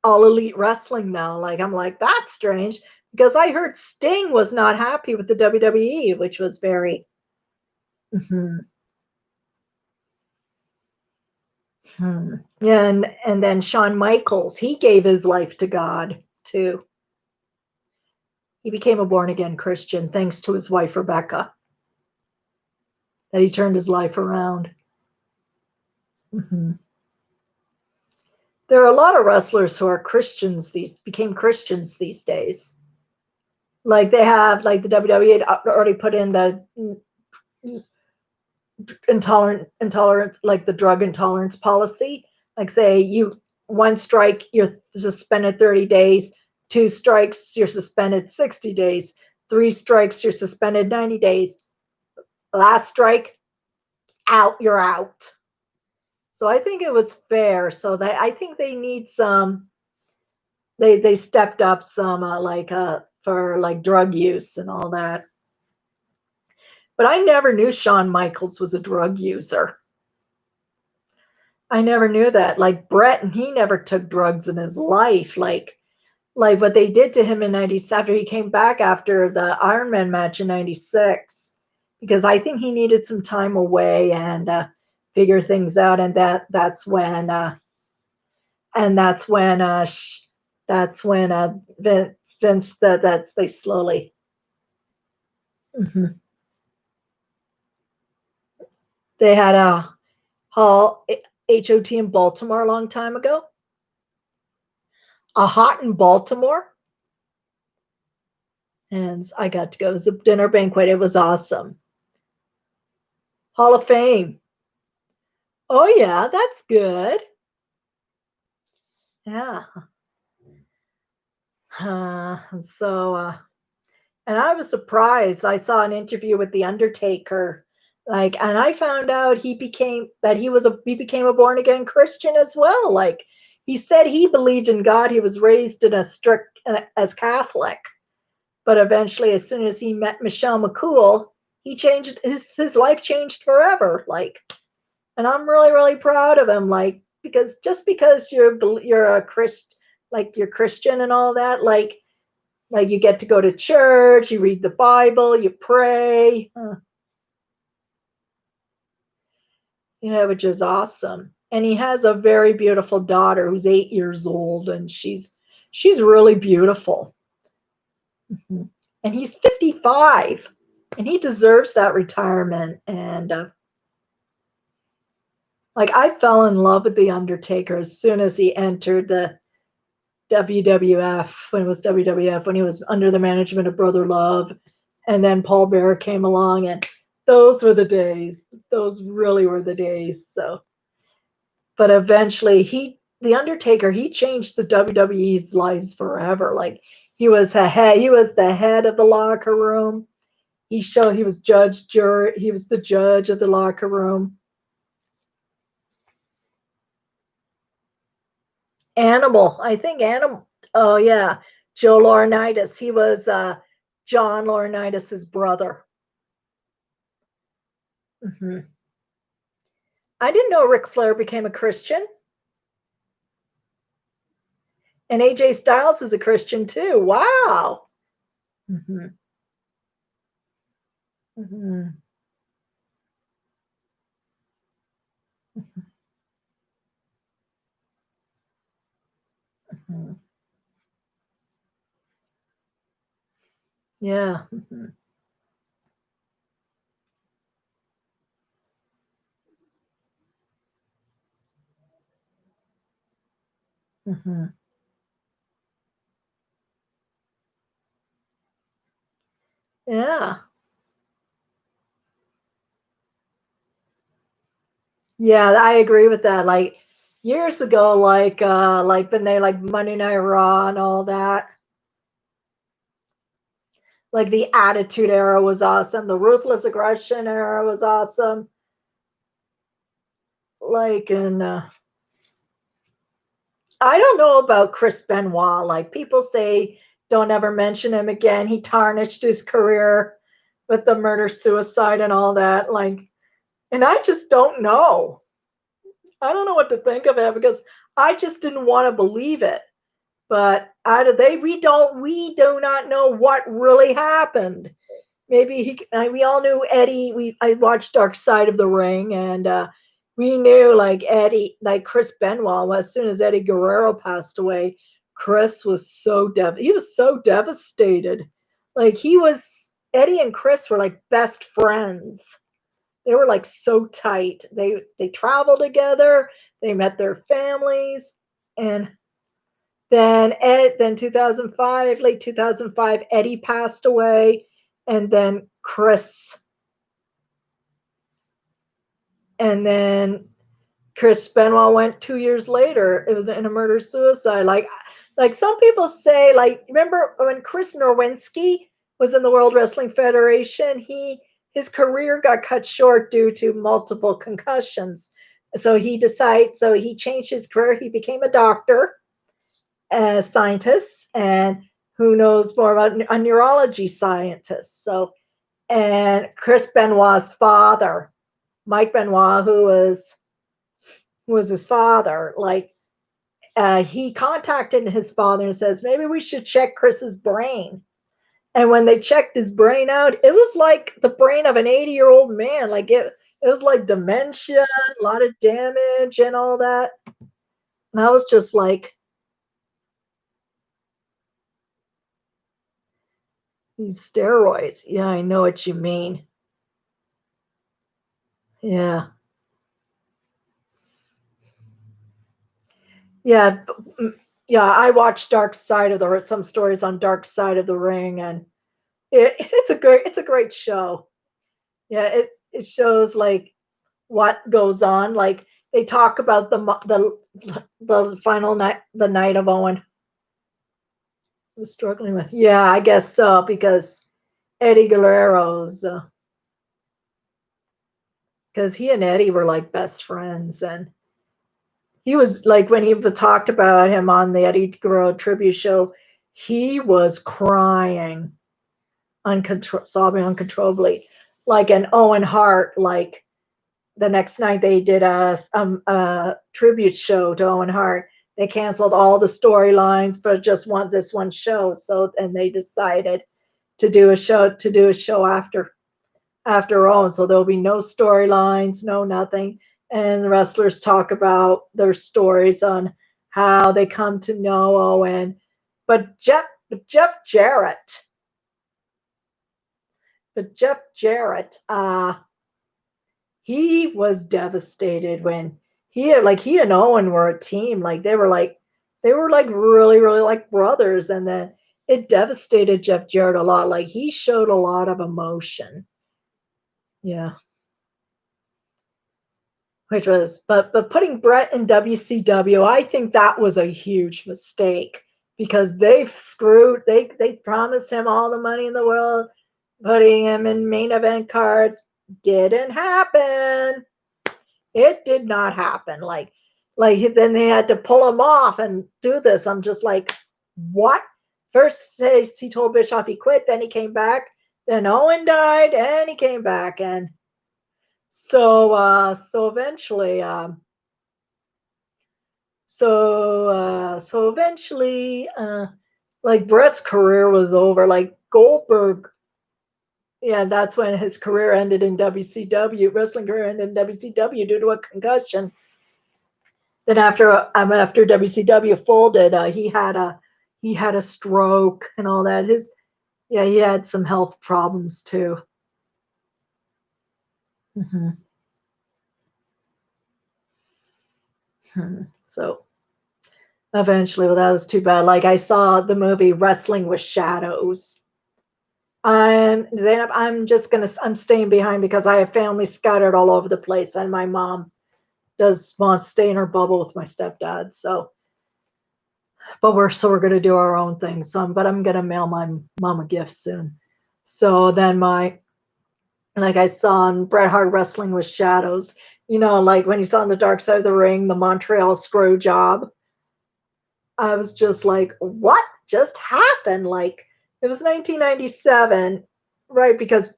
All Elite Wrestling now. Like, I'm like, that's strange because I heard Sting was not happy with the WWE, which was very. Mhm. Yeah, and then Shawn Michaels, he gave his life to God too. He became a born again Christian thanks to his wife Rebecca. That he turned his life around. Mhm. There are a lot of wrestlers who are Christians these became Christians these days. Like they have, like the WWE had already put in the intolerance, like the drug intolerance policy. Like say you one strike, you're suspended 30 days, two strikes, you're suspended 60 days, three strikes, you're suspended 90 days. Last strike, out, you're out. So I think it was fair. So that I think they need some. They stepped up some for like drug use and all that. But I never knew Shawn Michaels was a drug user. I never knew that. Like Brett, and he never took drugs in his life. Like what they did to him in '97. He came back after the Iron Man match in '96 because I think he needed some time away and figure things out. And that's when Vince that's they slowly. Mhm. They had a hall HOT in Baltimore a long time ago. A hot in Baltimore, and I got to go. It was a dinner banquet. It was awesome. Hall of Fame. Oh yeah, that's good. Yeah. And I was surprised. I saw an interview with the Undertaker, and I found out he became a born again Christian as well. Like, he said he believed in God. He was raised in a strict as Catholic, but eventually, as soon as he met Michelle McCool, he changed his life changed forever. And I'm really really proud of him. Because just because you're a Christ, like you're Christian and all that, like you get to go to church, you read the Bible, you pray. Yeah, which is awesome. And he has a very beautiful daughter who's 8 years old, and she's really beautiful. Mhm. And he's 55, and he deserves that retirement. And like I fell in love with the Undertaker as soon as he entered the WWF, when it was WWF, when he was under the management of Brother Love, and then Paul Bearer came along, and those were the days. Those really were the days. So, but eventually, the Undertaker, he changed the WWE's lives forever. Like he was the head of the locker room. He was he was the judge of the locker room. Animal, I think Animal. Oh yeah, Joe Laurinaitis. He was John Laurinaitis's brother. Hmm. I didn't know Ric Flair became a Christian, and AJ Styles is a Christian too. Wow. Hmm. Hmm. Hmm. Yeah. Hmm. Hmm. Yeah. Yeah, I agree with that. Like years ago, like when they like Monday Night Raw and all that. Like the Attitude Era was awesome. The Ruthless Aggression Era was awesome. And I don't know about Chris Benoit. Like people say don't ever mention him again. He tarnished his career with the murder suicide and all that. Like, and I just don't know. I don't know what to think of it because I just didn't want to believe it. But out of they we do not know what really happened. Maybe we all knew Eddie. I watched Dark Side of the Ring, and we knew like Eddie, like Chris Benoit. As soon as Eddie Guerrero passed away, Chris was he was so devastated. Like he was Eddie and Chris were like best friends. They were like so tight. They traveled together. They met their families, and then 2005, late 2005, Eddie passed away, and then Chris Benoit went 2 years later. It was in a murder suicide. Like some people say, like remember when Chris Nowinski was in the World Wrestling Federation? His career got cut short due to multiple concussions. So he changed his career. He became a doctor, a scientist, and who knows more about a neurology scientist. So, and Chris Benoit's father, Mike Benoit, who was his father, like he contacted his father and says, maybe we should check Chris's brain. And when they checked his brain out, it was like the brain of an 80-year-old man. Like it was like dementia, a lot of damage and all that. And I was just like, these steroids. Yeah, I know what you mean. Yeah. Yeah. Yeah, I watched some stories on Dark Side of the Ring, and it's a great show. Yeah, it shows like what goes on. Like they talk about the final night, the night of Owen was struggling with. Yeah, I guess so because Eddie Guerrero's because he and Eddie were like best friends, and he was like when he talked about him on the Eddie Guerrero tribute show, he was crying, sobbing uncontrollably, like an Owen Hart. Like the next night they did a tribute show to Owen Hart. They canceled all the storylines for just this one show. So and they decided to do a show after Owen. So there'll be no storylines, no nothing. And the wrestlers talk about their stories on how they come to know Owen. But Jeff Jarrett, he was devastated when he and Owen were a team. Like they were like really, really like brothers. And then it devastated Jeff Jarrett a lot. Like he showed a lot of emotion. Yeah. But putting Brett in WCW, I think that was a huge mistake because they promised him all the money in the world, putting him in main event cards didn't happen. It did not happen. Like then they had to pull him off and do this. I'm just like, what? First he told Bischoff he quit, then he came back, then Owen died, and he came back, and so eventually, like Brett's career was over. Like Goldberg, yeah, that's when his career ended in WCW. Wrestling career ended in WCW due to a concussion. Then after WCW folded, he had a stroke and all that. He had some health problems too. Mhm. So eventually, well, that was too bad. Like I saw the movie Wrestling with Shadows. I'm staying behind because I have family scattered all over the place, and my mom does want to stay in her bubble with my stepdad. We're gonna do our own thing. But I'm gonna mail my mom a gift soon. So then like I saw on Bret Hart Wrestling with Shadows, like when you saw on the Dark Side of the Ring, the Montreal screw job. I was just like, what? just happened. Like it was 1997, right? Because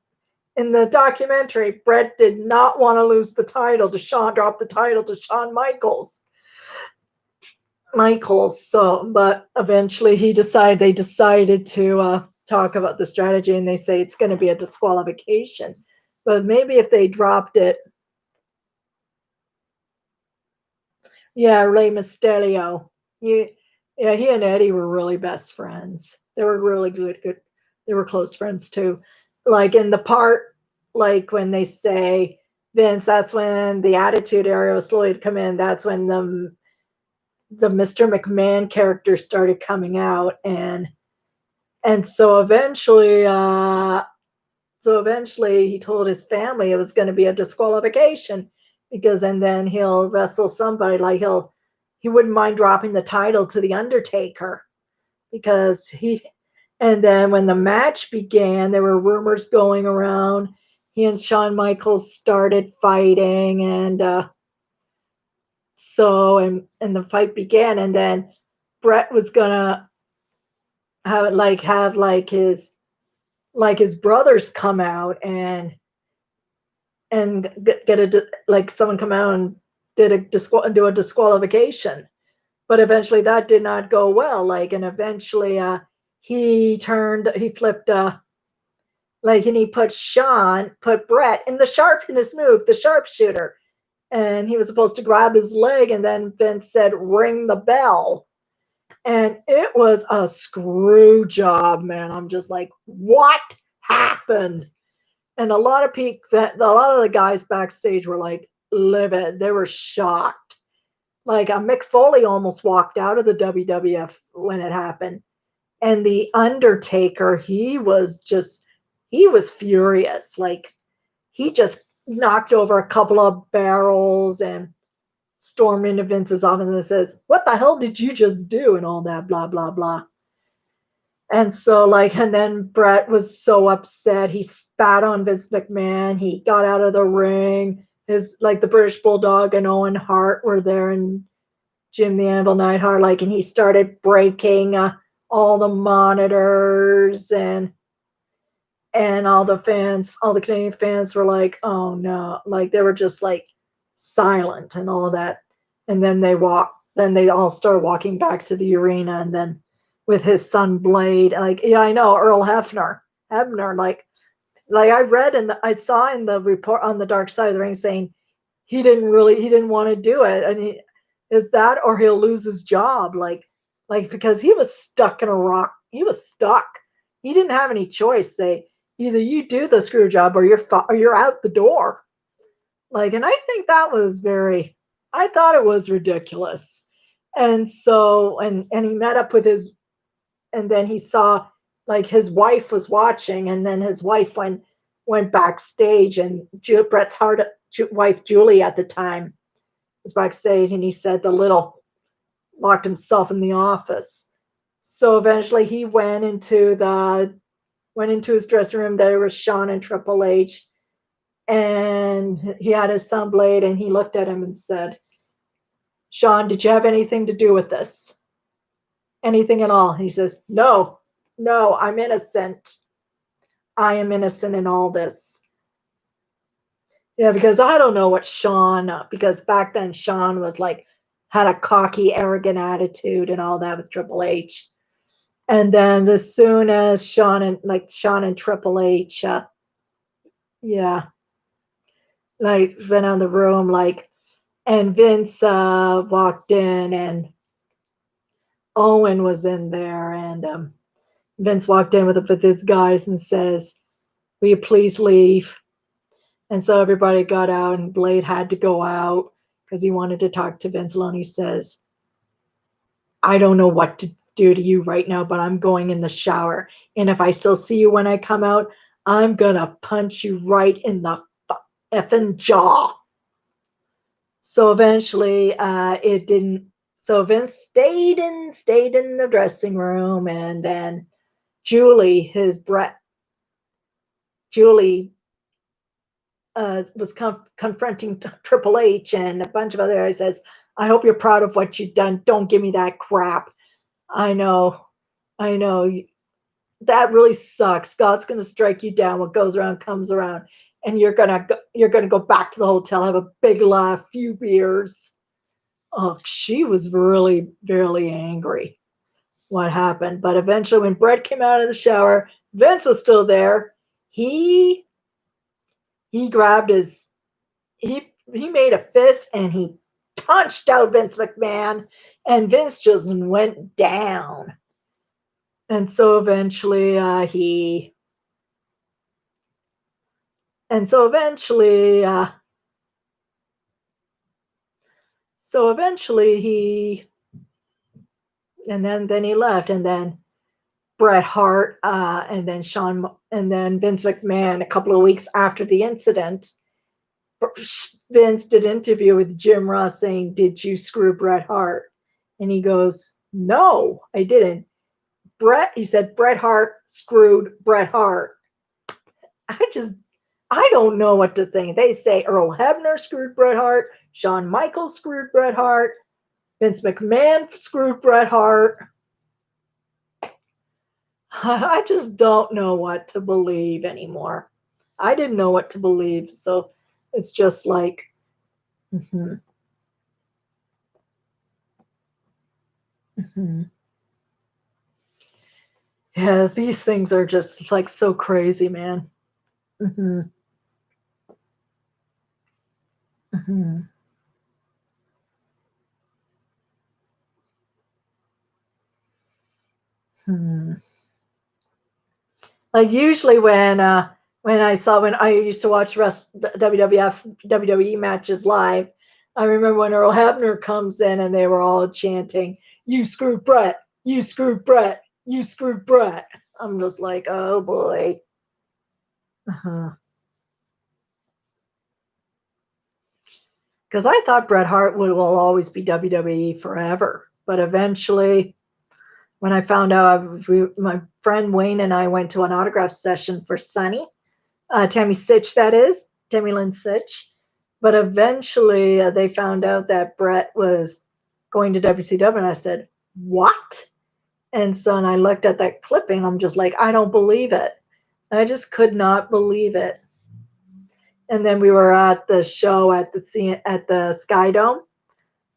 in the documentary, Bret did not want to lose the title to Shawn, drop the title to Shawn Michaels. So, but eventually they decided to talk about the strategy, and they say it's going to be a disqualification. But maybe if they dropped it, yeah, Rey Mysterio. Yeah, he and Eddie were really best friends. They were really good. They were close friends too. Like in the part, like when they say Vince, that's when the Attitude Era was slowly to come in. That's when the Mr. McMahon character started coming out, and so eventually he told his family it was going to be a disqualification because and then he'll wrestle somebody like he wouldn't mind dropping the title to the Undertaker because he and then when the match began there were rumors going around he and Shawn Michaels started fighting and the fight began and then Bret was gonna have his brothers come out and get a like someone come out and do a disqualification, but eventually that did not go well. Like and eventually he flipped like and he put Bret in his move, the sharpshooter, and he was supposed to grab his leg, and then Vince said, "Ring the bell." And it was a screw job, man. I'm just like, what happened? And a lot of the guys backstage were like livid. They were shocked. Like Mick Foley almost walked out of the WWF when it happened. And the Undertaker, he was furious. Like he just knocked over a couple of barrels and stormed into Vince's office and says, "What the hell did you just do?" and all that, blah blah blah. And so, and then Bret was so upset. He spat on Vince McMahon. He got out of the ring. The British Bulldog and Owen Hart were there, and Jim the Anvil Neidhart, and he started breaking all the monitors, and all the Canadian fans were like, "Oh no!" Like they were just like silent and all that. And then they all started walking back to the arena, and then with his son Blade, yeah, I know Earl Hebner, I read and I saw in the report on the Dark Side of the Ring saying he didn't want to do it, and is that or he'll lose his job, because he was stuck in a rock. He was stuck. He didn't have any choice. Say either you do the screw job or you're out the door. And I think that was I thought it was ridiculous. And so, and he met up with and then he saw, his wife was watching, and then his wife went backstage, and Bret's wife, Julie, at the time was backstage, and he said locked himself in the office. So eventually he went into his dressing room. There was Shawn and Triple H, and he had his son Blade, and he looked at him and said, "Shawn, did you have anything to do with this? Anything at all?" He says, "No, I'm innocent. I am innocent in all this." Yeah, because I don't know what because back then Shawn was had a cocky, arrogant attitude and all that with Triple H. And then as soon as Shawn and Triple H, yeah, went on the room, and Vince walked in, and Owen was in there, and Vince walked in with his guys and says, "Will you please leave?" And so everybody got out, and Blade had to go out because he wanted to talk to Vince alone. He says, "I don't know what to do to you right now, but I'm going in the shower. And if I still see you when I come out, I'm going to punch you right in the effing jaw." So eventually it didn't. So Vince stayed in the dressing room, and then Julie was confronting Triple H and a bunch of other guys. Says, "I hope you're proud of what you've done. Don't give me that crap. I know I know. That really sucks. God's going to strike you down. What goes around comes around, and you're gonna go back to the hotel, have a big laugh, few beers. Oh, she was really, really angry. What happened? But eventually, when Brett came out of the shower, Vince was still there. He he grabbed his he made a fist and he punched out Vince McMahon, and Vince just went down. And so eventually, he and so eventually, he then he left, and then Bret Hart, and then and then Vince McMahon. A couple of weeks after the incident, Vince did an interview with Jim Ross saying, "Did you screw Bret Hart?" And he goes, "No, I didn't." He said, "Bret Hart screwed Bret Hart." I just, I don't know what to think. They say Earl Hebner screwed Bret Hart, Shawn Michaels screwed Bret Hart, Vince McMahon screwed Bret Hart. I just don't know what to believe anymore. I didn't know what to believe, so it's just like, mhm, mhm. Yeah, these things are just like so crazy, man. Hmm. Hmm. Hmm. Like usually when I used to watch WWF WWE matches live, I remember when Earl Hebner comes in and they were all chanting, "You screwed Brett, you screwed Brett, you screwed Brett." I'm just like, oh boy. Uh-huh. Because I thought Bret Hart will always be WWE forever, but eventually, when I found out, my friend Wayne and I went to an autograph session for Sunny, Tammy Sitch, that is, Tammy Lynn Sitch. But eventually, they found out that Brett was going to WCW, and I said, "What?" And so, and I looked at that clipping, I'm just like, I don't believe it. I just could not believe it. And then we were at the show at the Sky Dome,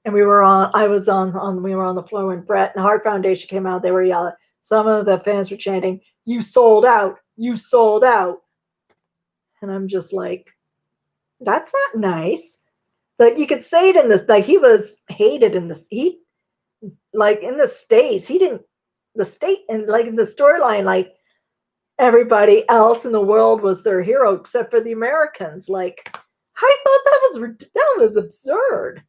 and I was we were on the floor when Brett and Heart Foundation came out. They were yelling. Some of the fans were chanting, "You sold out! You sold out!" And I'm just like, that's not nice. Like you could say it in this, like he was hated in this. He like in the states, he didn't the state and like in the storyline, like everybody else in the world was their hero except for the Americans. Like I thought that was absurd.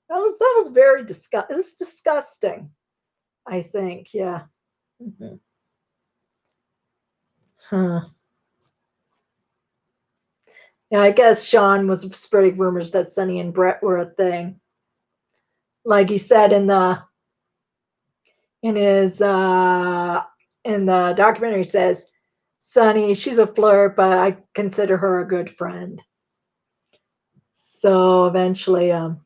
That was very disgusting. It was disgusting. I think, yeah. Mhm. Huh. Yeah, I guess Sean was spreading rumors that Sonny and Brett were a thing. Like he said in his in the documentary, says, "Sonny, she's a flirt, but I consider her a good friend." So eventually, and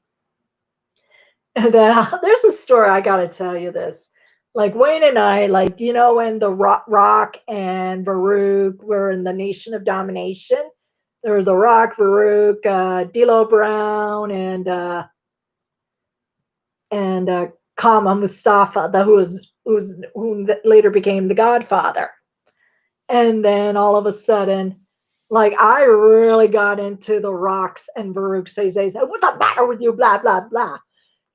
then there's a story I gotta tell you this. Like Wayne and I, like, do you know when the Rock and Farouk were in the Nation of Domination? There were the Rock, Farouk, D'Lo Brown, and Kama Mustafa, who later became the Godfather. And then all of a sudden, like I really got into the Rocks and Farouk's face. They said, "What's the matter with you?" Blah blah blah.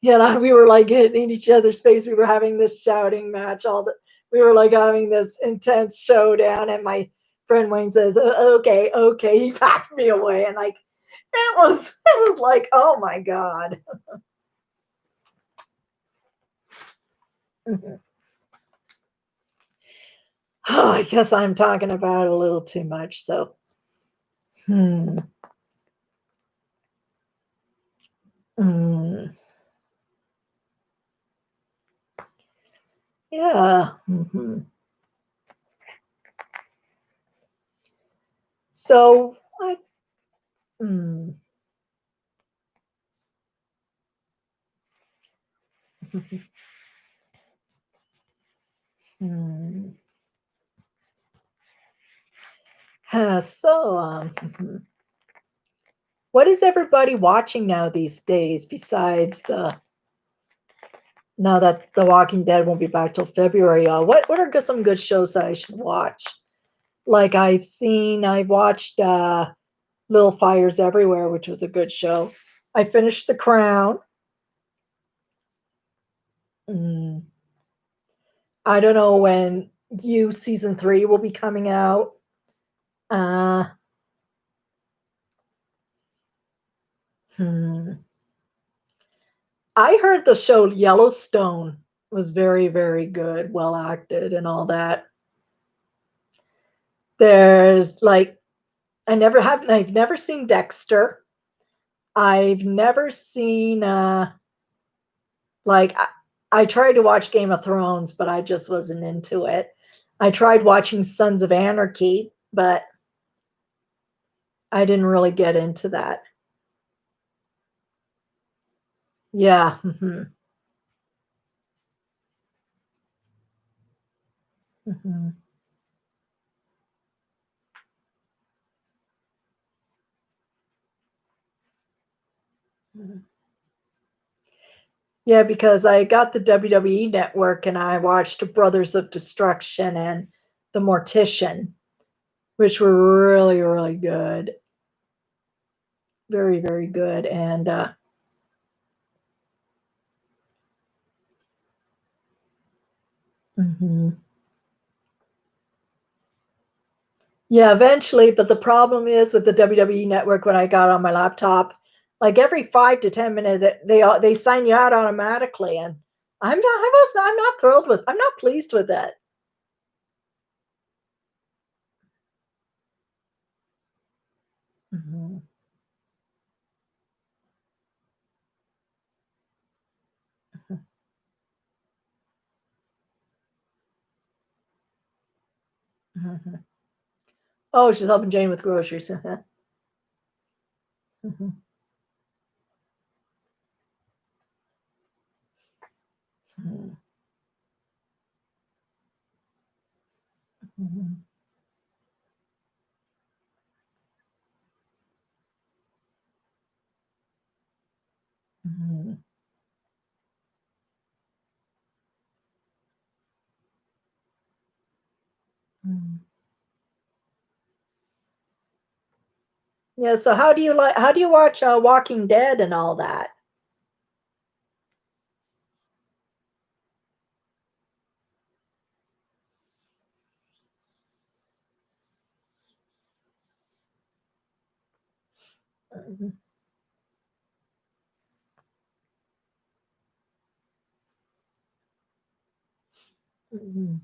You know, we were like getting in each other's face. We were having this shouting match. We were like having this intense showdown. And my friend Wayne says, "Okay, okay." He packed me away, and like it was like, oh my god. Oh, I guess I'm talking about it a little too much. So, hmm. Mm, yeah. Hmm. So, I, mm, Hmm. So, what is everybody watching now these days besides the now that The Walking Dead won't be back till February? What are some good shows that I should watch? Like I've watched Little Fires Everywhere, which was a good show. I finished The Crown. Mm, I don't know when You season 3 will be coming out. Uh, hmm. I heard the show Yellowstone was very, very good, well acted, and all that. There's like I've never seen Dexter. I've never seen like I tried to watch Game of Thrones, but I just wasn't into it. I tried watching Sons of Anarchy, but I didn't really get into that. Yeah. Mhm, mhm, mhm. Yeah, because I got the WWE network and I watched Brothers of Destruction and The Mortician, which were really, really good. Very, very good. And mhm. Yeah, eventually, but the problem is with the WWE network when I got on my laptop, like every 5 to 10 minutes they sign you out automatically and I'm not thrilled with I'm not pleased with it. Mhm, mhm, mhm. Oh, she's helping Jane with groceries. Mhm, mhm, mhm, mhm, mhm. Yeah, so how do you watch Walking Dead and all that? Mhm, mhm,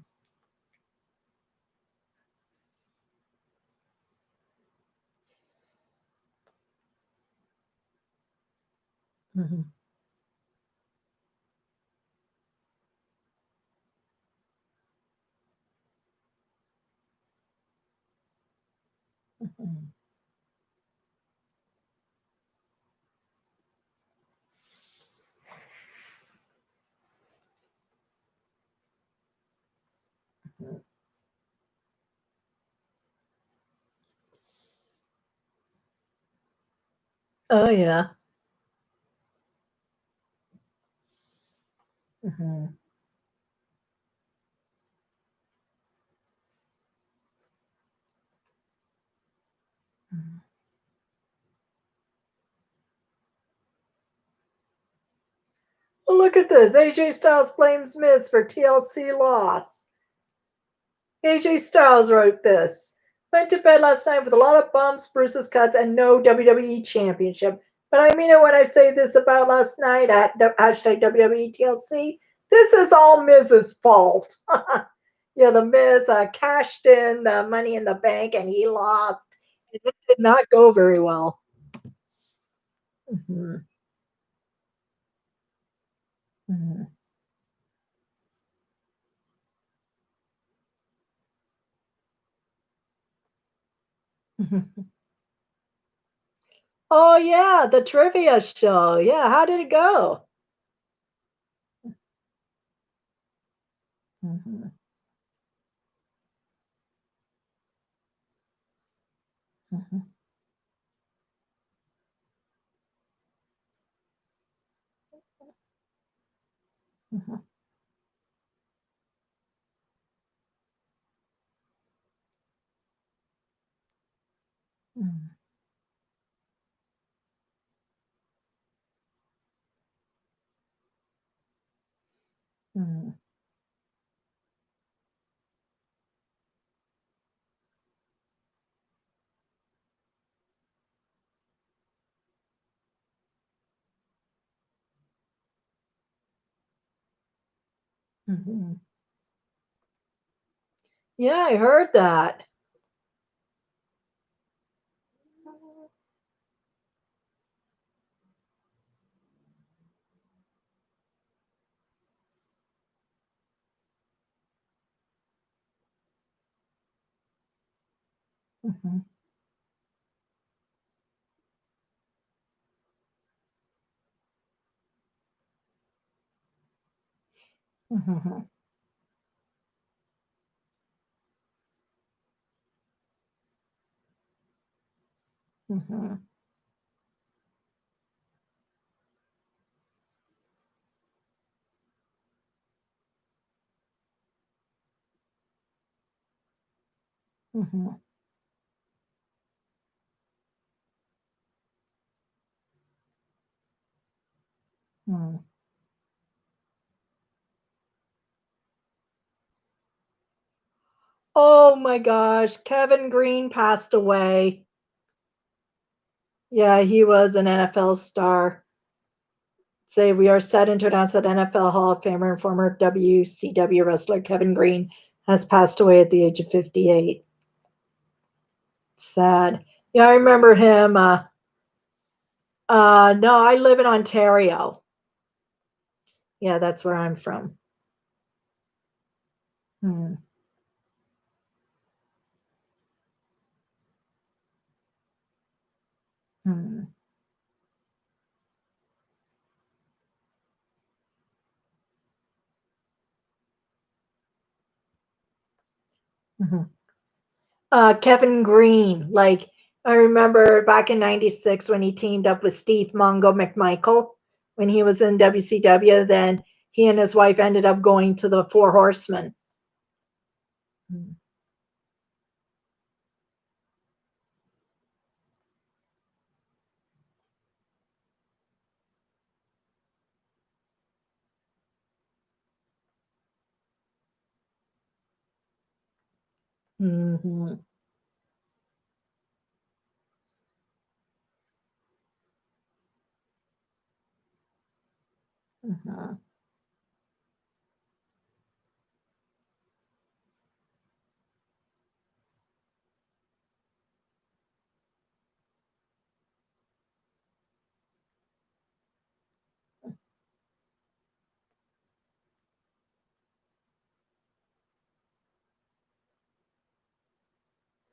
mhm, mhm. Oh yeah. Mhm, mhm, well, look at this. AJ Styles blames Miz for TLC loss. AJ Styles wrote this. Went to bed last night with a lot of bumps, bruises, cuts, and no WWE championship. But I mean it when I say this about last night at hashtag WWE TLC. This is all Miz's fault. Yeah, the Miz cashed in the money in the bank and he lost. It did not go very well. Mhm, mhm, mhm. Oh yeah, the trivia show. Yeah, how did it go? Mhm. Mhm, mhm, mhm, mhm, mhm. Yeah, I heard that. Mhm, mhm, mhm, mhm, mhm. Oh my gosh, Kevin Green passed away. Yeah, he was an NFL star. Say we are set to announce that NFL Hall of Famer and former WCW wrestler Kevin Green has passed away at the age of 58. Sad. Yeah, I remember him. No, I live in Ontario. Yeah, that's where I'm from. Hmm. Hmm. Mhm. Kevin Green, like I remember back in '96 when he teamed up with Steve Mongo McMichael when he was in WCW. Then he and his wife ended up going to the Four Horsemen. Mm-hmm. Mm-hmm. Mm-hmm.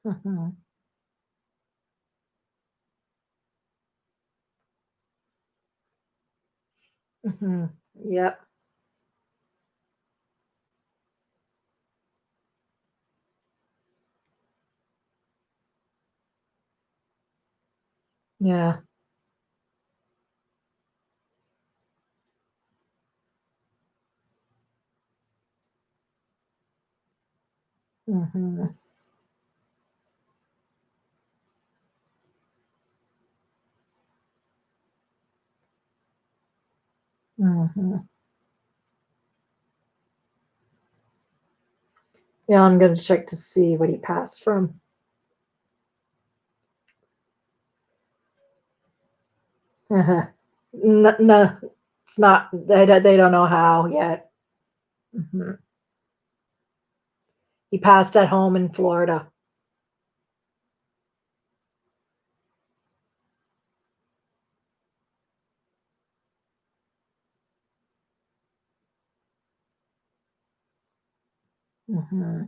Mm-hmm. Mm-hmm. Yep. Yeah. Mm-hmm. Mm-hmm. Yeah, I'm gonna check to see what he passed from. Uh-huh. No, no, it's not. They don't know how yet. Hmm. He passed at home in Florida. Hmm.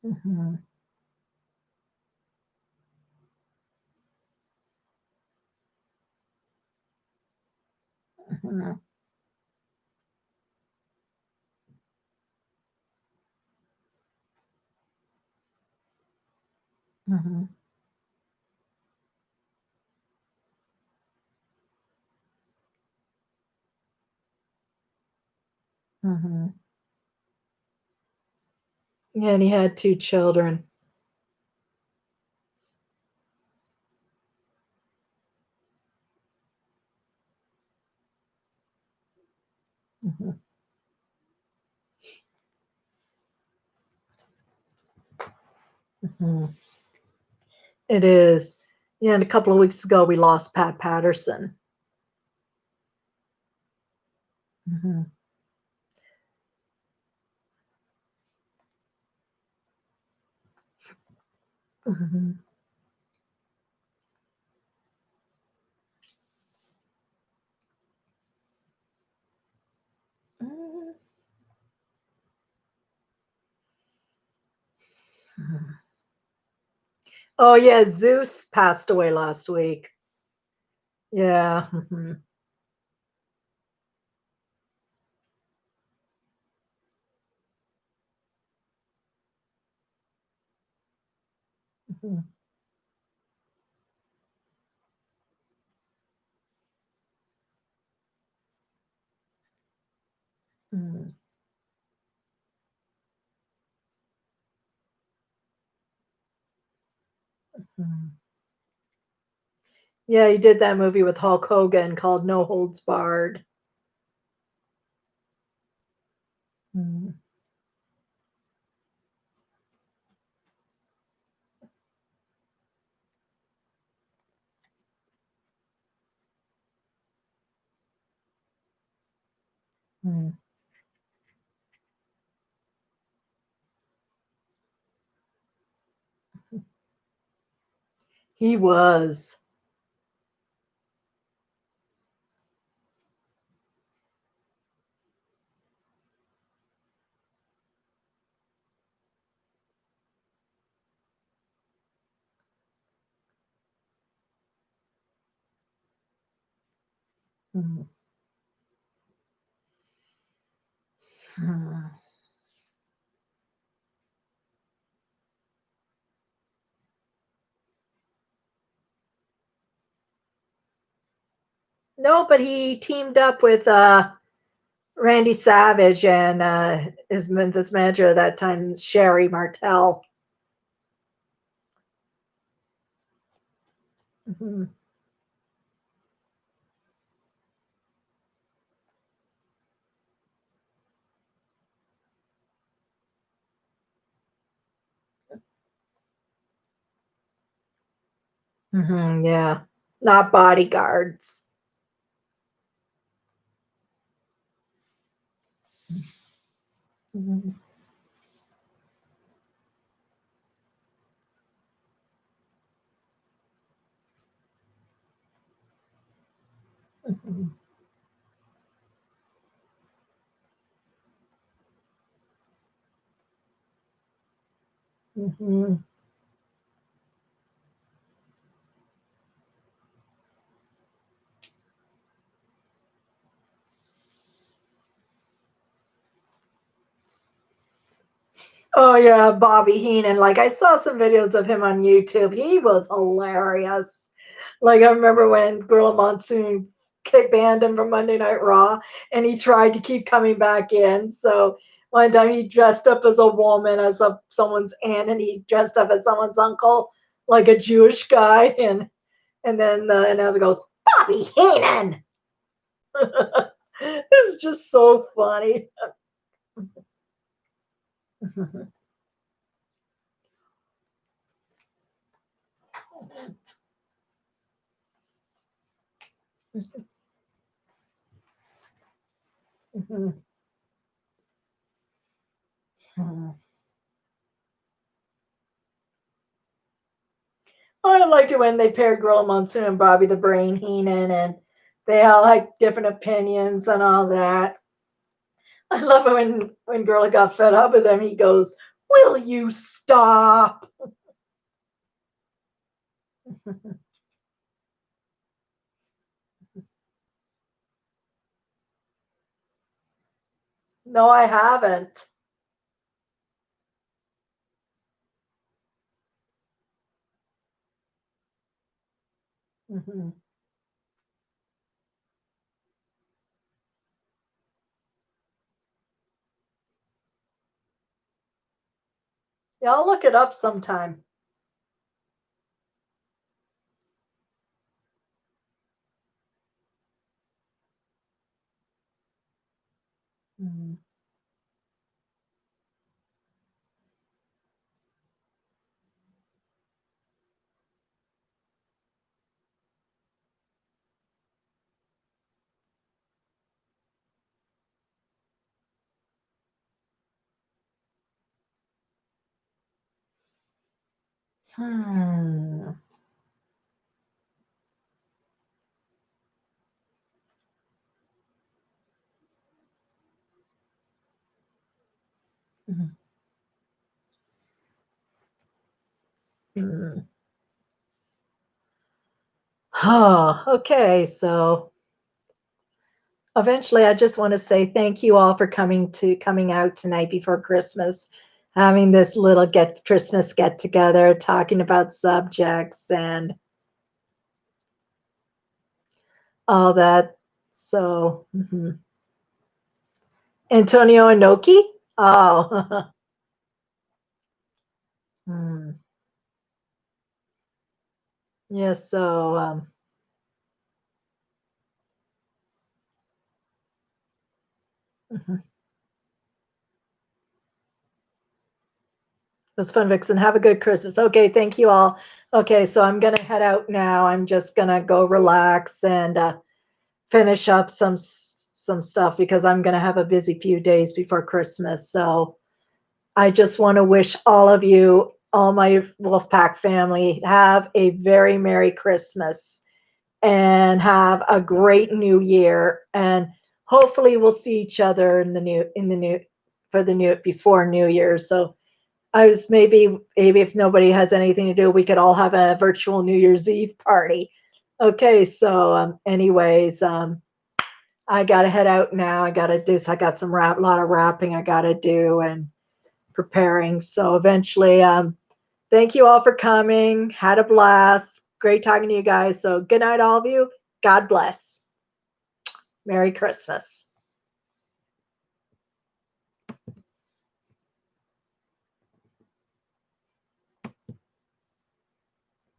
Hmm. Hmm. Mhm. Mhm. Yeah, and he had 2 children. Mhm. Mhm. It is. Yeah, and a couple of weeks ago, we lost Pat Patterson. Mhm. Mhm. Mm. Mhm. Oh, yeah, Zeus passed away last week. Yeah. Mhm. Mhm. Mhm. Mhm. Yeah, he did that movie with Hulk Hogan called No Holds Barred. Mhm. Mhm. He was. Mhm. Mhm. No, but he teamed up with, Randy Savage and, his Memphis manager at that time, Sherry Martel. Mhm. Mhm, yeah. Not bodyguards. Mhm. Mhm. Mhm. Oh, yeah, Bobby Heenan, like, I saw some videos of him on YouTube, he was hilarious. Like, I remember when Gorilla Monsoon kick banned him from Monday Night Raw, and he tried to keep coming back in, so one time he dressed up as a woman, as someone's aunt, and he dressed up as someone's uncle, like a Jewish guy, and then the announcer goes, "Bobby Heenan!" It's just so funny. I liked it when they paired Gorilla Monsoon and Bobby the Brain Heenan, and they all had different opinions and all that. I love it when Gorilla got fed up with him. He goes, "Will you stop?" No, I haven't. Mhm. Yeah, I'll look it up sometime. Mhm. Hmm. Mhm. Hmm. Oh, okay. So eventually, I just want to say thank you all for coming out tonight before Christmas, having this little get Christmas get together, talking about subjects and all that. So, mhm. Antonio Inoki? Oh, hmm. Yes. So, mhm. It was fun, Vixen. Have a good Christmas. Okay, thank you all. Okay, so I'm gonna head out now. I'm just gonna go relax and finish up some stuff because I'm gonna have a busy few days before Christmas. So I just want to wish all of you, all my Wolfpack family, have a very Merry Christmas and have a great New Year. And hopefully, we'll see each other in the new for the new before New Year's. So I was maybe if nobody has anything to do, we could all have a virtual New Year's Eve party. Okay, so anyways, I gotta head out now. I got some lot of wrapping I gotta do and preparing. So eventually, thank you all for coming. Had a blast. Great talking to you guys. So good night, all of you. God bless. Merry Christmas.